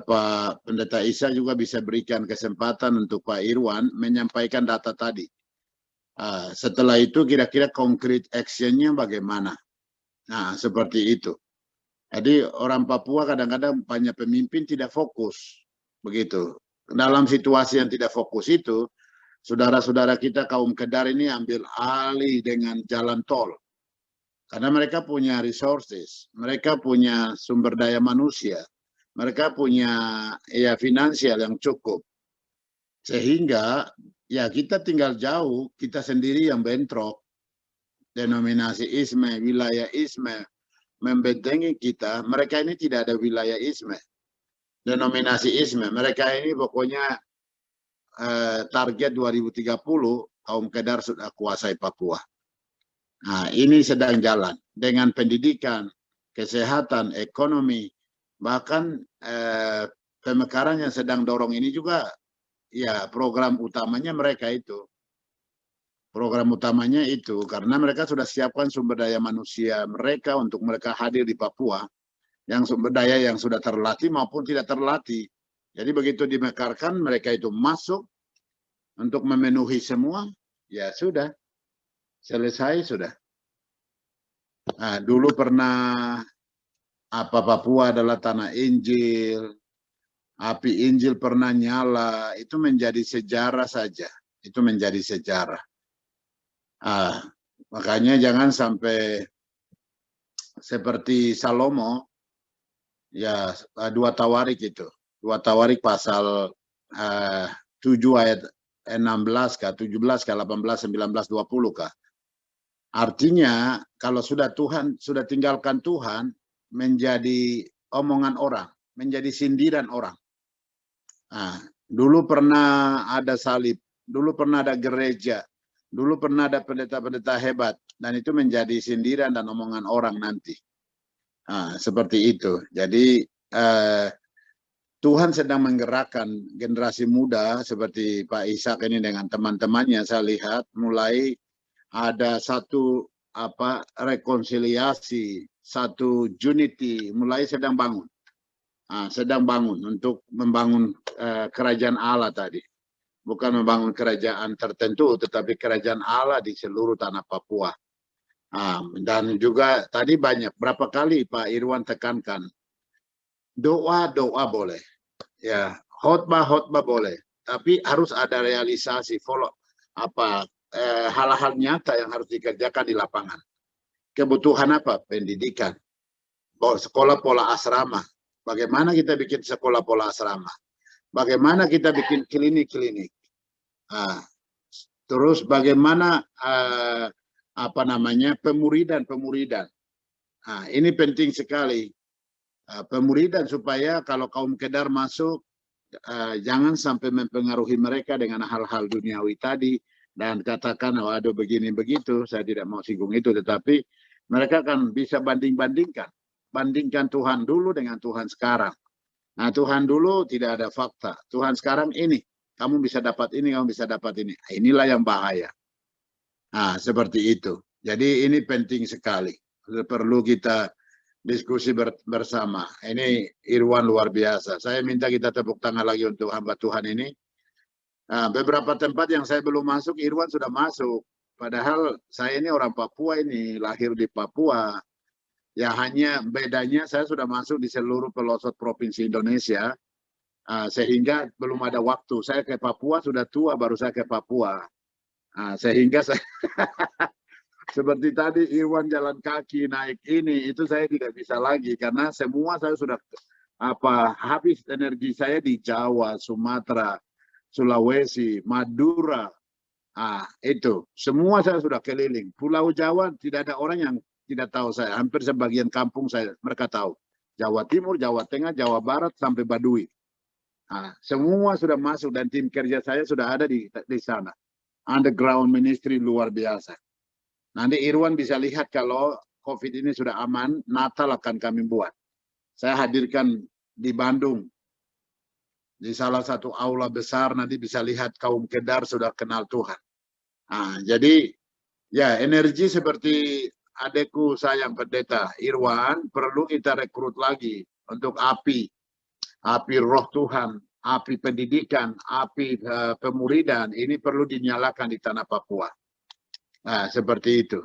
Pak Pendeta Isa juga bisa berikan kesempatan untuk Pak Irwan menyampaikan data tadi. Setelah itu kira-kira concrete action-nya bagaimana? Nah, seperti itu. Jadi orang Papua kadang-kadang banyak pemimpin tidak fokus. Begitu. Dalam situasi yang tidak fokus itu, saudara-saudara kita kaum Kedar ini ambil alih dengan jalan tol. Karena mereka punya resources, mereka punya sumber daya manusia. Mereka punya ya finansial yang cukup, sehingga ya kita tinggal jauh, kita sendiri yang bentrok, denominasi isme, wilayah isme, membentengi kita. Mereka ini tidak ada wilayah isme, denominasi isme. Mereka ini pokoknya target 2030 kaum Kedar sudah kuasai Papua. Nah, ini sedang jalan dengan pendidikan, kesehatan, ekonomi. Bahkan pemekaran yang sedang dorong ini juga ya program utamanya mereka itu. Program utamanya itu karena mereka sudah siapkan sumber daya manusia mereka untuk mereka hadir di Papua, yang sumber daya yang sudah terlatih maupun tidak terlatih. Jadi begitu dimekarkan mereka itu masuk untuk memenuhi semua, ya sudah selesai sudah. Nah, dulu pernah Papua adalah tanah Injil, api Injil pernah nyala, itu menjadi sejarah saja, itu menjadi sejarah. Makanya jangan sampai seperti Salomo, ya 2 Tawarik itu, 2 Tawarik pasal 7 ayat 16 kah, 17 kah, 18, 19, 20 kah. Artinya kalau sudah tinggalkan Tuhan, menjadi omongan orang, menjadi sindiran orang. Dulu pernah ada salib, dulu pernah ada gereja, dulu pernah ada pendeta-pendeta hebat, dan itu menjadi sindiran dan omongan orang nanti. Seperti itu. Jadi Tuhan sedang menggerakkan generasi muda seperti Pak Ishak ini dengan teman-temannya. Saya lihat mulai ada satu rekonsiliasi, satu unity, mulai sedang bangun. Sedang bangun untuk membangun kerajaan Allah tadi. Bukan membangun kerajaan tertentu, tetapi kerajaan Allah di seluruh tanah Papua. Dan juga tadi berapa kali Pak Irwan tekankan, doa boleh, ya, khotbah boleh, tapi harus ada realisasi, hal-hal nyata yang harus dikerjakan di lapangan. Kebutuhan apa? Pendidikan, sekolah pola asrama. Bagaimana kita bikin sekolah pola asrama? Bagaimana kita bikin klinik-klinik? Terus bagaimana pemuridan? Ini penting sekali. Pemuridan supaya kalau kaum Kedar masuk, jangan sampai mempengaruhi mereka dengan hal-hal duniawi tadi dan katakan, waduh begini begitu. Saya tidak mau singgung itu, tetapi mereka kan bisa bandingkan Tuhan dulu dengan Tuhan sekarang. Nah, Tuhan dulu tidak ada fakta, Tuhan sekarang ini, kamu bisa dapat ini, kamu bisa dapat ini. Inilah yang bahaya. Seperti itu. Jadi ini penting sekali, perlu kita diskusi bersama. Ini Irwan luar biasa. Saya minta kita tepuk tangan lagi untuk hamba Tuhan ini. Beberapa tempat yang saya belum masuk, Irwan sudah masuk. Padahal saya ini orang Papua, ini lahir di Papua. Ya hanya bedanya saya sudah masuk di seluruh pelosok provinsi Indonesia. Sehingga belum ada waktu. Saya ke Papua sudah tua, baru saya ke Papua. Sehingga saya seperti tadi Irwan jalan kaki naik ini, itu saya tidak bisa lagi karena semua saya sudah habis energi saya di Jawa, Sumatera, Sulawesi, Madura. Itu semua saya sudah keliling. Pulau Jawa tidak ada orang yang tidak tahu saya. Hampir sebagian kampung saya mereka tahu. Jawa Timur, Jawa Tengah, Jawa Barat sampai Baduy. Semua sudah masuk dan tim kerja saya sudah ada di sana. Underground ministry luar biasa. Nanti Irwan bisa lihat kalau COVID ini sudah aman, Natal akan kami buat. Saya hadirkan di Bandung, di salah satu aula besar, nanti bisa lihat kaum Kedar sudah kenal Tuhan. Jadi ya energi seperti adekku sayang pendeta Irwan, perlu kita rekrut lagi untuk api roh Tuhan, api pendidikan, api pemuridan, ini perlu dinyalakan di tanah Papua. Seperti itu.